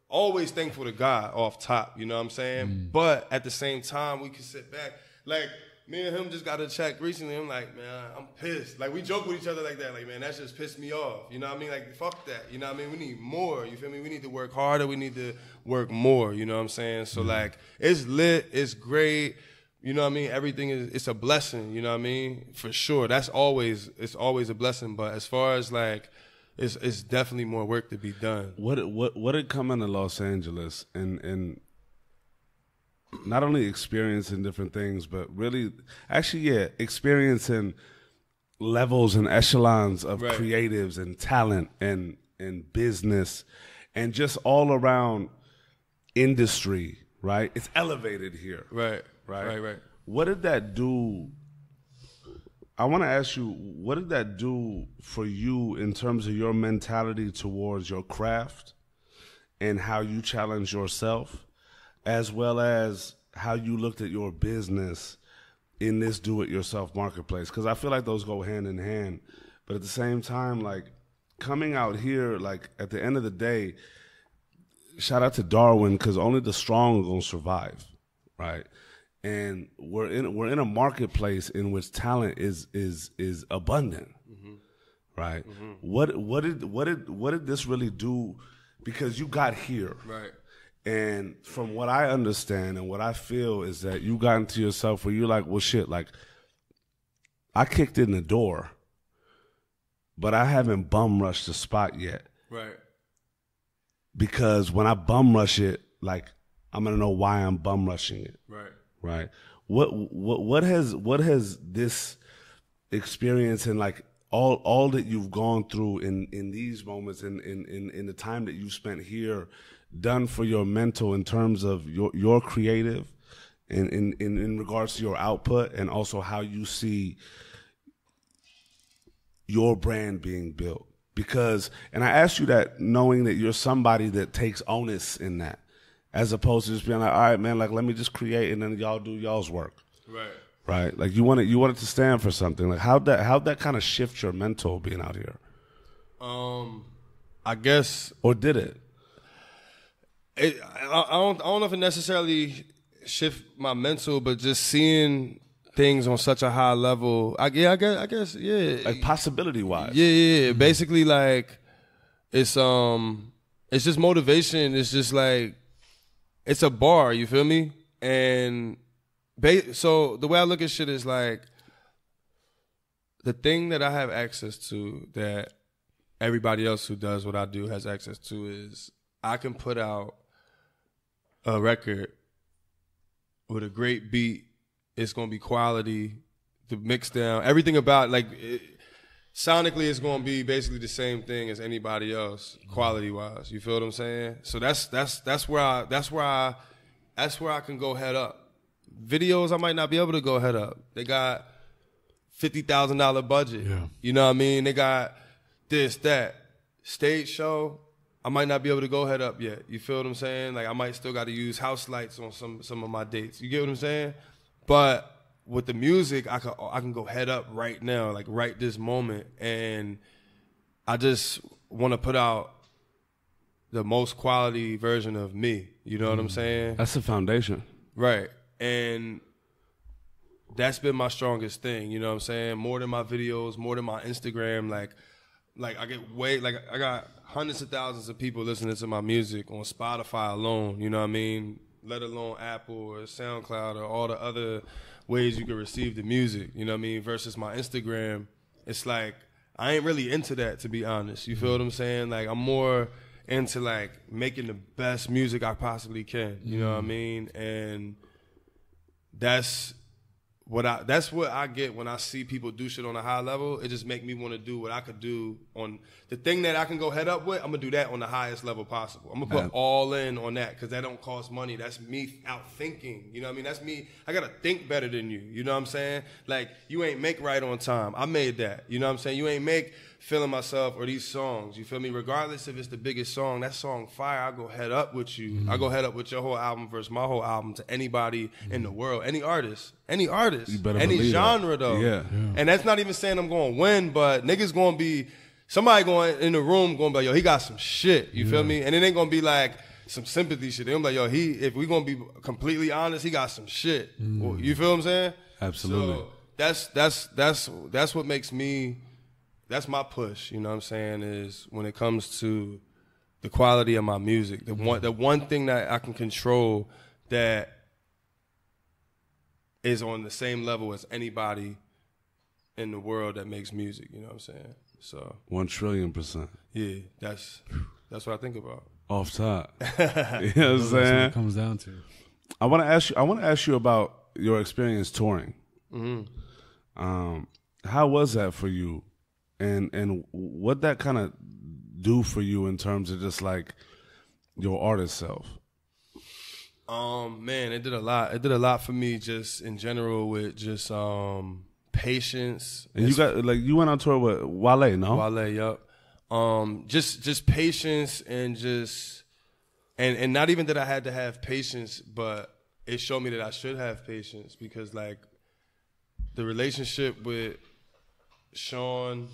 always thankful to God off top. You know what I'm saying? But at the same time, we can sit back. Like, me and him just got a check recently. I'm like, man, I'm pissed. Like, we joke with each other like that. Like, man, that just pissed me off. You know what I mean? Like, fuck that. You know what I mean? We need more. You feel me? We need to work harder. We need to work more. You know what I'm saying? So, like, it's lit. It's great. You know what I mean? Everything it's a blessing. You know what I mean? For sure. It's always a blessing. But as far as, like, it's definitely more work to be done. What did come into Los Angeles and not only experiencing different things, but really, actually, experiencing levels and echelons of creatives and talent and business and just all around industry, right? It's elevated here. Right. What did that do? I want to ask you, what did that do for you in terms of your mentality towards your craft and how you challenge yourself, as well as how you looked at your business in this do-it-yourself marketplace? Because I feel like those go hand in hand. But at the same time, like, coming out here, like, at the end of the day, shout out to Darwin, because only the strong are going to survive, right? And we're in a marketplace in which talent is abundant, right? What did this really do? Because you got here, right? And from what I understand and what I feel is that you got into yourself where you're like, well, shit, like, I kicked in the door, but I haven't bum rushed the spot yet, right? Because when I bum rush it, like, I'm gonna know why I'm bum rushing it, right? Right. What has this experience and, like, all that you've gone through in these moments in the time that you spent here done for your mental in terms of your creative and in regards to your output, and also how you see your brand being built? Because, and I ask you that knowing that you're somebody that takes onus in that, as opposed to just being like, all right, man, like, let me just create and then y'all do y'all's work. Right. Like, you want it to stand for something. Like, how'd that kind of shift your mental being out here? I guess, or did it? I don't know if it necessarily shift my mental, but just seeing things on such a high level. I guess, yeah. Like, possibility wise. Yeah. Basically, like, it's just motivation. It's just like, it's a bar, you feel me? And so the way I look at shit is like, the thing that I have access to that everybody else who does what I do has access to is I can put out a record with a great beat. It's going to be quality, the mix down, everything about, like, sonically it's going to be basically the same thing as anybody else, quality wise. You feel what I'm saying? So that's where I can go head up. Videos I might not be able to go head up. They got $50,000 budget. Yeah. You know what I mean? They got this, that. Stage show, I might not be able to go head up yet. You feel what I'm saying? Like, I might still got to use house lights on some of my dates. You get what I'm saying? But with the music, I can go head up right now, like right this moment, and I just want to put out the most quality version of me. You know what I'm saying? That's the foundation. Right. And that's been my strongest thing, you know what I'm saying? More than my videos, more than my Instagram. Like I get I got hundreds of thousands of people listening to my music on Spotify alone, you know what I mean? Let alone Apple or SoundCloud or all the other ways you can receive the music, you know what I mean? Versus my Instagram, it's like, I ain't really into that, to be honest. You feel what I'm saying? Like, I'm more into, like, making the best music I possibly can, you know what I mean? And that's what I get when I see people do shit on a high level. It just make me want to do what I could do on the thing that I can go head up with. I'm gonna do that on the highest level possible. I'm gonna put all in on that because that don't cost money. That's me out thinking. You know what I mean? That's me. I gotta think better than you. You know what I'm saying? Like, you ain't make right on time. I made that. You know what I'm saying? You ain't make feeling myself or these songs. You feel me? Regardless if it's the biggest song, that song fire, I go head up with you. I go head up with your whole album versus my whole album to anybody in the world, any artist, any genre though. Yeah. And that's not even saying I'm going to win, but niggas going to be, somebody going in the room going to be like, yo, he got some shit. You feel me? And it ain't going to be like some sympathy shit. They're going to be like, yo, if we going to be completely honest, he got some shit. You feel what I'm saying? Absolutely. So that's what makes me, that's my push, you know what I'm saying, is when it comes to the quality of my music, the one thing that I can control that is on the same level as anybody in the world that makes music, you know what I'm saying? So 1,000,000,000%. Yeah, that's what I think about. Off top. You know what I'm saying? That's what it comes down to. I want to ask you about your experience touring. How was that for you? And what that kind of do for you in terms of just like your artist self? Man, it did a lot. It did a lot for me just in general with just patience. And you went on tour with Wale, no? Wale, yup. Just patience and just and not even that I had to have patience, but it showed me that I should have patience because like the relationship with Sean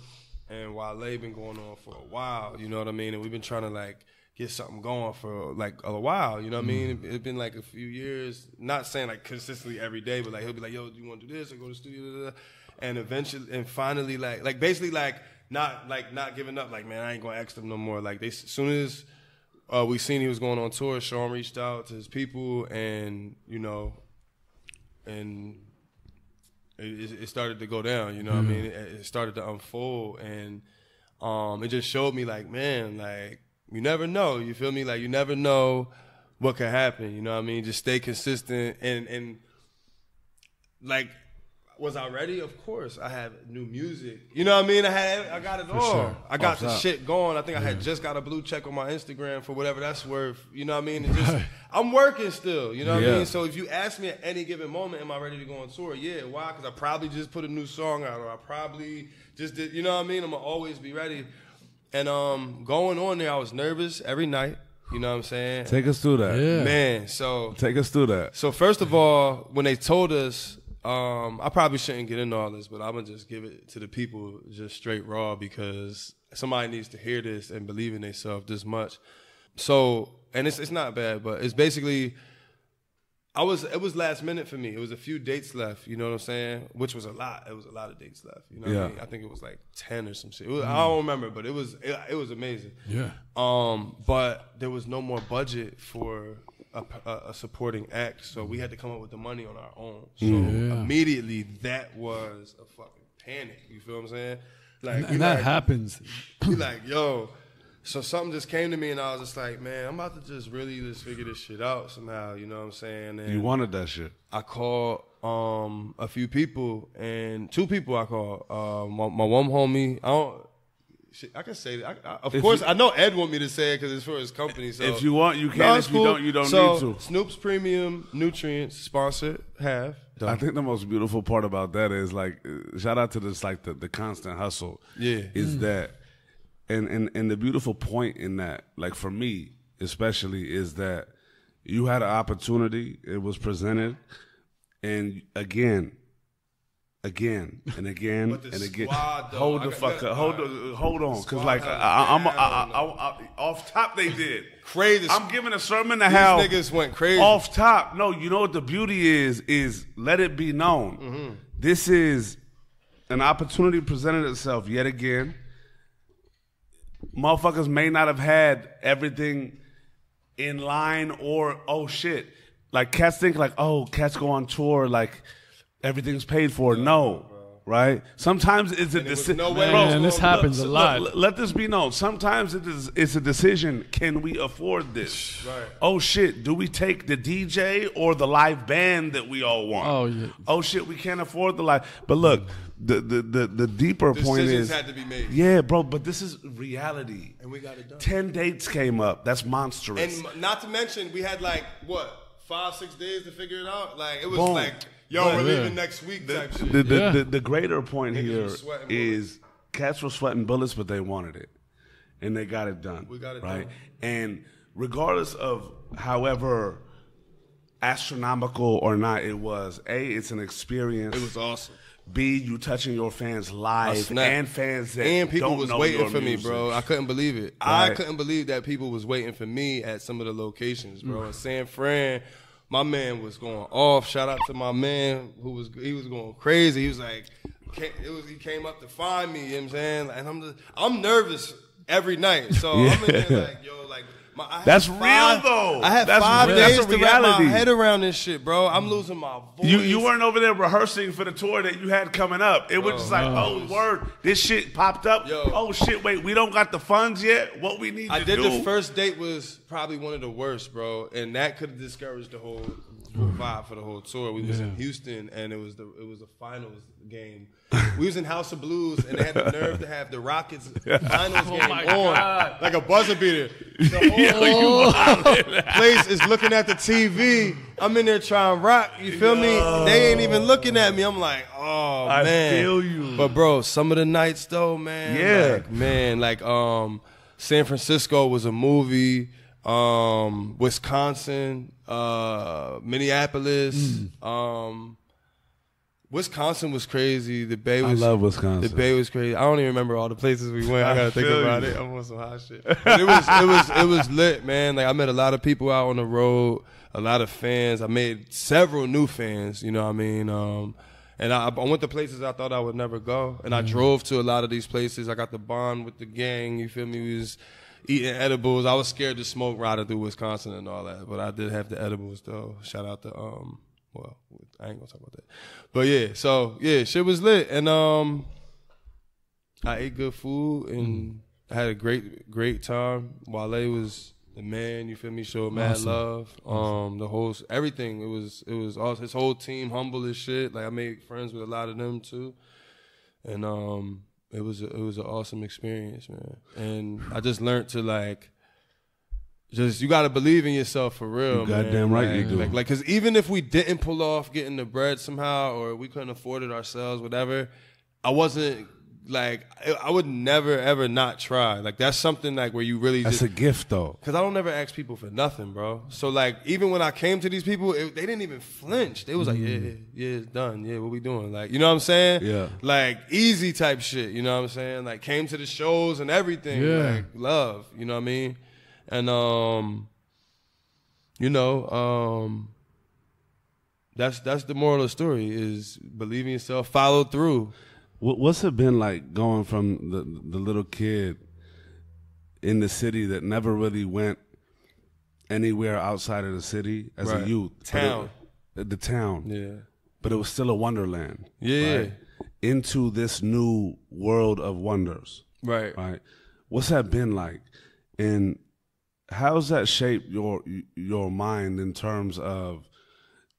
and Wale been going on for a while, you know what I mean? And we've been trying to like get something going for like a while, you know what I mean? It's been like a few years, not saying like consistently every day, but like he'll be like, yo, do you want to do this or go to the studio? And eventually, and finally like basically like not giving up, like man, I ain't gonna ask them no more. Like as soon as we seen he was going on tour, Sean reached out to his people and, you know, and it started to go down, you know what I mean? It started to unfold, and it just showed me, like, man, like, you never know, you feel me? Like, you never know what could happen, you know what I mean? Just stay consistent, and like, was I ready? Of course. I have new music. You know what I mean? I got it all. Sure. I got the shit going. I think I had just got a blue check on my Instagram for whatever that's worth. You know what I mean? And just, I'm working still. You know what I mean? So if you ask me at any given moment, am I ready to go on tour? Yeah. Why? Because I probably just put a new song out, or I probably just did. You know what I mean? I'm going to always be ready. And going on there, I was nervous every night. You know what I'm saying? Take us through that. Yeah. Man, so. Take us through that. So first of all, when they told us, I probably shouldn't get into all this, but I'm going to just give it to the people just straight raw because somebody needs to hear this and believe in themselves this much. So, and it's not bad, but it's basically, it was last minute for me. It was a few dates left, you know what I'm saying? Which was a lot. It was a lot of dates left, you know what I mean? I think it was like 10 or some shit. I don't remember, but it was amazing. Yeah. But there was no more budget for a supporting act, so we had to come up with the money on our own. So immediately that was a fucking panic. You feel what I'm saying? Like, and that happens. We like, yo. So something just came to me, and I was just like, man, I'm about to just really just figure this shit out somehow. You know what I'm saying? And you wanted that shit. I called a few people, and 2 people I called. My one homie. I can say that. Of course, I know Ed want me to say it because it's for his company. So if you want, you can. No, if you don't, you don't need to. Snoop's Premium Nutrients sponsored have. Done. I think the most beautiful part about that is like, shout out to this, like the constant hustle. Yeah, is that, and the beautiful point in that, like for me especially, is that you had an opportunity. It was presented, and again and again and again. Hold the fuck up. Hold on, because like I'm off top. They did crazy. I'm giving a sermon to how these niggas went crazy off top. No, you know what the beauty is let it be known. This is an opportunity presented itself yet again. Motherfuckers may not have had everything in line, or oh shit, like cats think like, oh, cats go on tour like everything's paid for. No, right? Sometimes it's a decision. Man, this happens a lot. Let this be known. Sometimes it's a decision. Can we afford this? Right. Oh shit, do we take the DJ or the live band that we all want? Oh yeah. Oh shit, we can't afford the live. But look, the deeper point is, decisions had to be made. Yeah, bro. But this is reality, and we got it done. 10 dates came up. That's monstrous. And not to mention, we had like what 5-6 days to figure it out. Like it was like. Yo, we're leaving next week type shit. The greater point here is cats were sweating bullets, but they wanted it, and they got it done. We got it right? done. And regardless of however astronomical or not it was, A, it's an experience. It was awesome. B, you touching your fans live and fans that and people don't was know waiting your for music. me, bro. I couldn't believe it. Right. I couldn't believe that people was waiting for me at some of the locations, bro. In San Fran, my man was going off. Shout out to my man he was going crazy. He was like, he came up to find me. You know what I'm saying? And I'm nervous every night. So I'm in there like, yo, like. That's real though. I had 5 days to wrap my head around this shit, bro. I'm losing my voice. You weren't over there rehearsing for the tour that you had coming up. It was just like, oh, word, this shit popped up. Yo. Oh, shit, wait, we don't got the funds yet? What we need to do? The first date was probably one of the worst, bro. And that could have discouraged the whole vibe for the whole tour. We was in Houston, and it was a finals game. We was in House of Blues, and they had the nerve to have the Rockets finals game on. Like a buzzer beater. The whole place is looking at the TV. I'm in there trying to rock. You feel me? They ain't even looking at me. I'm like, oh, man. I feel you. But, bro, some of the nights, though, man. Yeah. San Francisco was a movie. Wisconsin, Minneapolis. Wisconsin was crazy. The Bay was. I love Wisconsin. The Bay was crazy. I don't even remember all the places we went. I gotta think about it. I'm on some hot shit. But it was lit, man. Like I met a lot of people out on the road, a lot of fans. I made several new fans. You know what I mean? And I went to places I thought I would never go, and I drove to a lot of these places. I got the bond with the gang. You feel me? We was eating edibles. I was scared to smoke riding through Wisconsin and all that, but I did have the edibles though. Shout out to well, I ain't gonna talk about that. But yeah, so yeah, shit was lit. And I ate good food and I had a great time. Wale was the man, you feel me, showed mad love. The whole everything. It was awesome. His whole team humble as shit. Like I made friends with a lot of them too. And it was an awesome experience, man. And I just learned to like you gotta believe in yourself for real, you goddamn man. right you do. Like, cause even if we didn't pull off getting the bread somehow, or we couldn't afford it ourselves, whatever, I wasn't like, I would never ever not try. Like that's something like where you really that's a gift though. Cause I don't never ask people for nothing, bro. So like even when I came to these people, they didn't even flinch. They was like, yeah, it's done. Yeah, what we doing? Like, you know what I'm saying? Yeah. Like easy type shit. You know what I'm saying? Like came to the shows and everything. Yeah. Like love. You know what I mean? And that's the moral of the story is believe in yourself, follow through. What's it been like going from the little kid in the city that never really went anywhere outside of the city as a youth? The town. Yeah. But it was still a wonderland. Yeah. Right? Into this new world of wonders. Right. Right. What's that been like? And how's that shaped your mind in terms of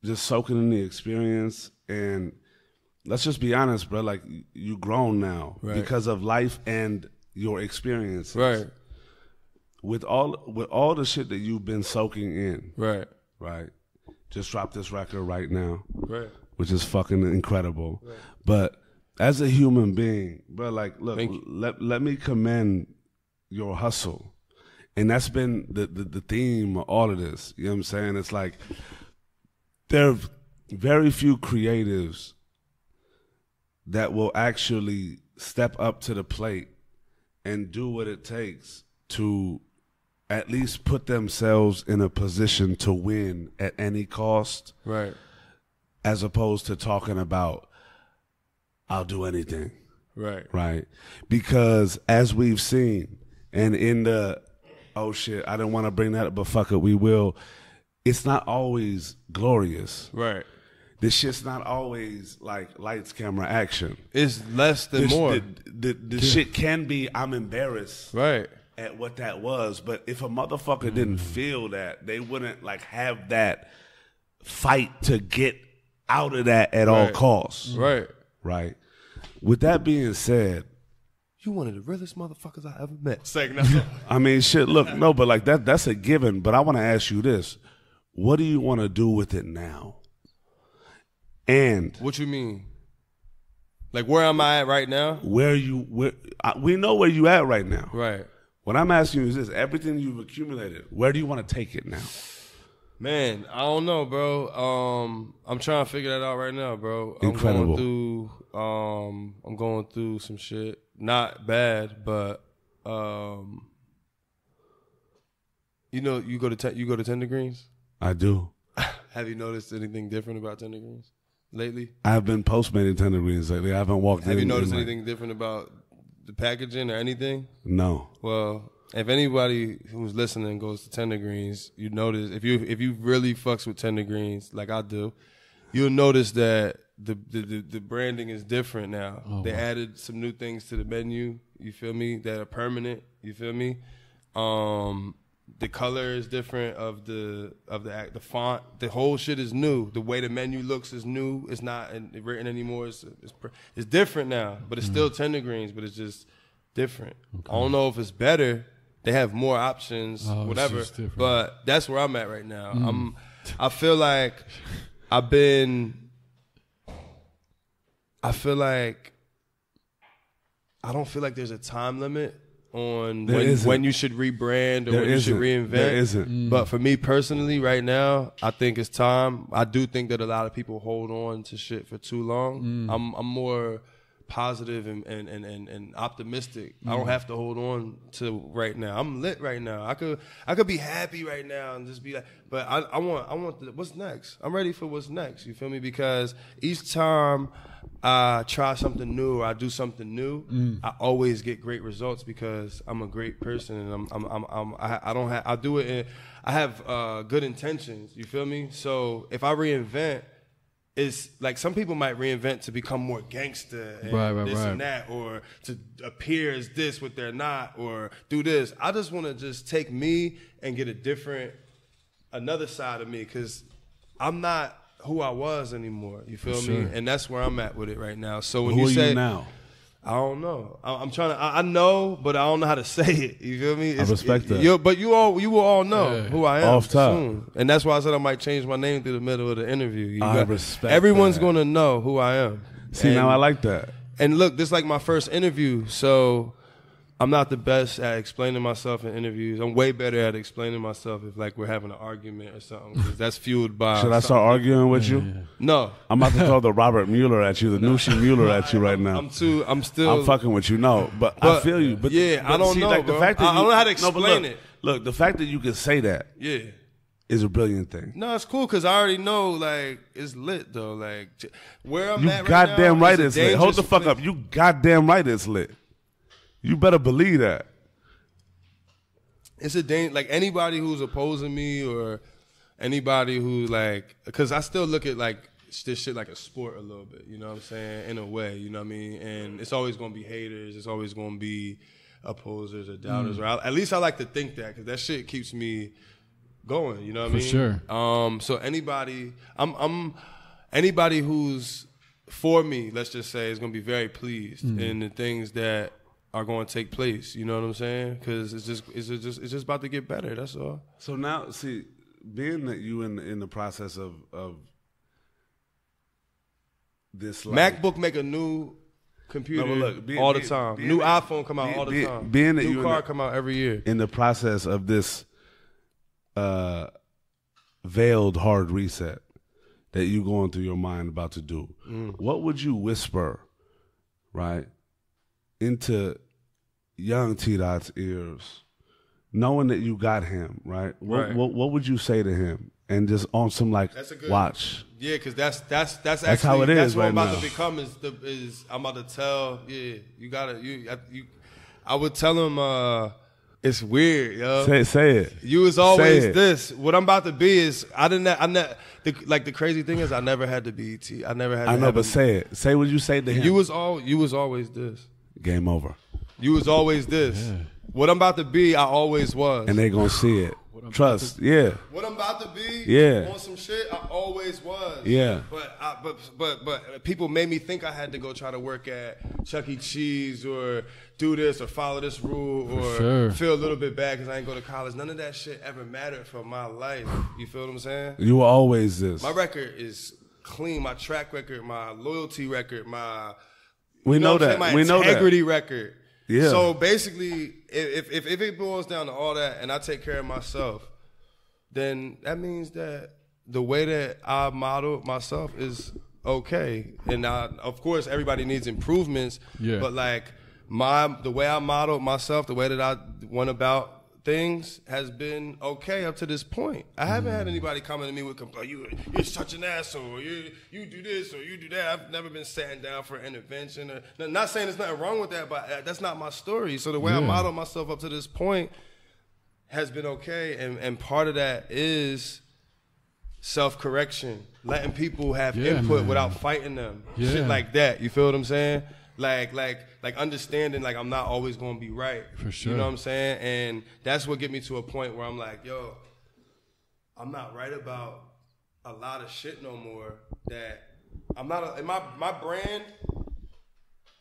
just soaking in the experience? And let's just be honest, bro. Like you grown now because of life and your experiences. Right. With all the shit that you've been soaking in. Right. Right. Just dropped this record right now. Right. Which is fucking incredible. Right. But as a human being, bro, like look, let me commend your hustle. And that's been the theme of all of this. You know what I'm saying? It's like there are very few creatives that will actually step up to the plate and do what it takes to at least put themselves in a position to win at any cost. Right. As opposed to talking about, I'll do anything. Right. Right. Because as we've seen, and in the oh shit, I didn't want to bring that up, but fuck it, we will. It's not always glorious. Right. This shit's not always like lights, camera, action. It's less than more. The shit can be, I'm embarrassed at what that was. But if a motherfucker didn't feel that, they wouldn't like have that fight to get out of that at all costs. Right. Right. With that being said, you one of the realest motherfuckers I ever met. I mean, shit, look, no, but like that's a given. But I want to ask you this. What do you want to do with it now? And what you mean? Like, where am I at right now? We know where you at right now. Right. What I'm asking you is this: everything you've accumulated, where do you want to take it now? Man, I don't know, bro. I'm trying to figure that out right now, bro. Incredible. I'm going through some shit. Not bad, but you know, you go to Tender Greens? I do. Have you noticed anything different about Tender Greens lately? I've been postmating Tender Greens lately. I haven't walked in. Have you noticed anything different about the packaging or anything? No. Well, if anybody who's listening goes to Tender Greens, you notice if you really fucks with Tender Greens like I do, you'll notice that the branding is different now. Oh, they added some new things to the menu. You feel me? That are permanent. You feel me? The color is different of the font. The whole shit is new. The way the menu looks is new. It's not written anymore. It's different now, but it's still Tender Greens, but it's just different. Okay. I don't know if it's better. They have more options, whatever. But that's where I'm at right now. I feel like I don't feel like there's a time limit on when you should rebrand or when you should reinvent. There isn't. But for me personally, right now, I think it's time. I do think that a lot of people hold on to shit for too long. I'm more positive and optimistic. I don't have to hold on to right now. I'm lit right now. I could be happy right now and just be like, but I want what's next. I'm ready for what's next. You feel me? Because each time I try something new or I do something new, I always get great results because I'm a great person and I have good intentions. You feel me? So if I reinvent, it's like some people might reinvent to become more gangster and and that, or to appear as this what they're not, or do this. I just want to just take me and get another side of me, because I'm not who I was anymore. You feel me? And that's where I'm at with it right now. So when who you say you now? I don't know. I'm trying to. I know, but I don't know how to say it. You feel me? I respect that. But you will all know who I am off top. Soon. And that's why I said I might change my name through the middle of the interview. I respect. Everyone's gonna know who I am. See, now I like that. And look, this is like my first interview, so I'm not the best at explaining myself in interviews. I'm way better at explaining myself if like we're having an argument or something, because that's fueled by. Should I start arguing with you? No. I'm about to throw the Robert Mueller at you, the Nushi Mueller at you right now. I'm fucking with you, but I feel you. But I don't know, like, bro. The fact that I don't know how to explain it. Look, the fact that you can say that is a brilliant thing. No, it's cool because I already know, like, it's lit, though. Like, where I'm at right goddamn now, right it's lit. Hold the fuck up. You goddamn right it's lit. You better believe that. It's a danger. Like, anybody who's opposing me or anybody who, like, because I still look at, like, this shit like a sport a little bit, you know what I'm saying? In a way, you know what I mean? And it's always going to be haters. It's always going to be opposers or doubters. Or at least I like to think that, because that shit keeps me going, you know what I mean? For sure. So anybody, anybody who's for me, let's just say, is going to be very pleased in the things that are going to take place. You know what I'm saying? Because it's just about to get better. That's all. So now, see, being that you in the process of this, like, MacBook make a new computer all the time. New iPhone come out all the time. New car come out every year. In the process of this veiled hard reset that you going through your mind about to do, what would you whisper, right, into young T-Dot's ears, knowing that you got him, right? What would you say to him? And just on some, like, watch. Yeah, because that's actually how it is. That's what right I'm about now. to become. Is I'm about to tell. Yeah, you gotta. I would tell him. It's weird, yo. Say it. You was always this. What I'm about to be is the crazy thing is I never had to be T. I never had. I know, but say it. Say what you say to him. You was always this. Game over. You was always this. Yeah. What I'm about to be, I always was. And they gonna see it. Trust, What I'm about to be, on some shit, I always was. Yeah. But people made me think I had to go try to work at Chuck E. Cheese or do this or follow this rule or feel a little bit bad because I ain't go to college. None of that shit ever mattered for my life. You feel what I'm saying? You were always this. My record is clean. My track record, my loyalty record, my We know that. My integrity record. Yeah. So basically, if it boils down to all that, and I take care of myself, then that means that the way that I model myself is okay. And of course, everybody needs improvements. Yeah. But like the way I model myself, the way that I went about things has been okay up to this point. I haven't had anybody coming to me with complaint. You're such an asshole. Or you do this or you do that. I've never been sat down for an intervention. Or, not saying there's nothing wrong with that, but that's not my story. So the way I model myself up to this point has been okay. And part of that is self-correction, letting people have input without fighting them. Shit like that. You feel what I'm saying? Like understanding like I'm not always gonna be right. For sure. You know what I'm saying? And that's what get me to a point where I'm like, yo, I'm not right about a lot of shit no more. That I'm not in my brand,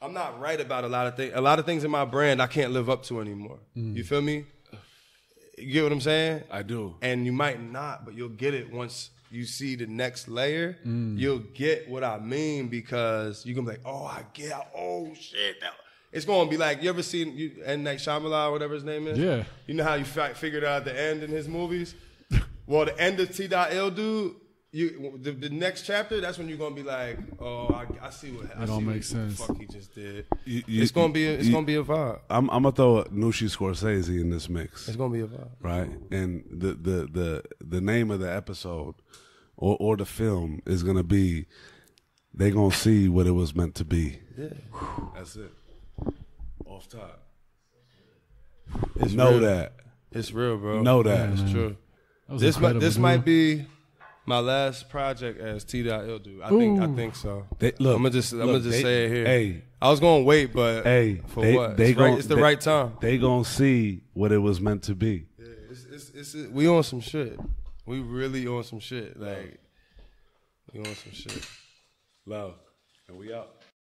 I'm not right about a lot of things. A lot of things in my brand I can't live up to anymore. You feel me? You get what I'm saying? I do. And you might not, but you'll get it once you see the next layer. You'll get what I mean, because you're going to be like, oh, I get, oh, shit. It's going to be like, you ever seen M. Night Shyamalan, whatever his name is? Yeah. You know how you figured out the end in his movies? Well, the end of T-Dot Illdude, the next chapter, that's when you're going to be like, oh, I see what happened. It all makes sense. What the fuck he just did. It's going to be a vibe. I'm going to throw Nushi Scorsese in this mix. It's going to be a vibe. Right? And the name of the episode or the film is going to be, they going to see what it was meant to be. Yeah. That's it. Off top. It's know real. that. It's real, bro. Know that. It's true. This might be my last project as T-Dot Illdude. I think so. I'm gonna just say it here. Hey, I was gonna wait, but for what? It's the right time. They gonna see what it was meant to be. Yeah, we on some shit. We really on some shit. Like we on some shit. Love, and we out.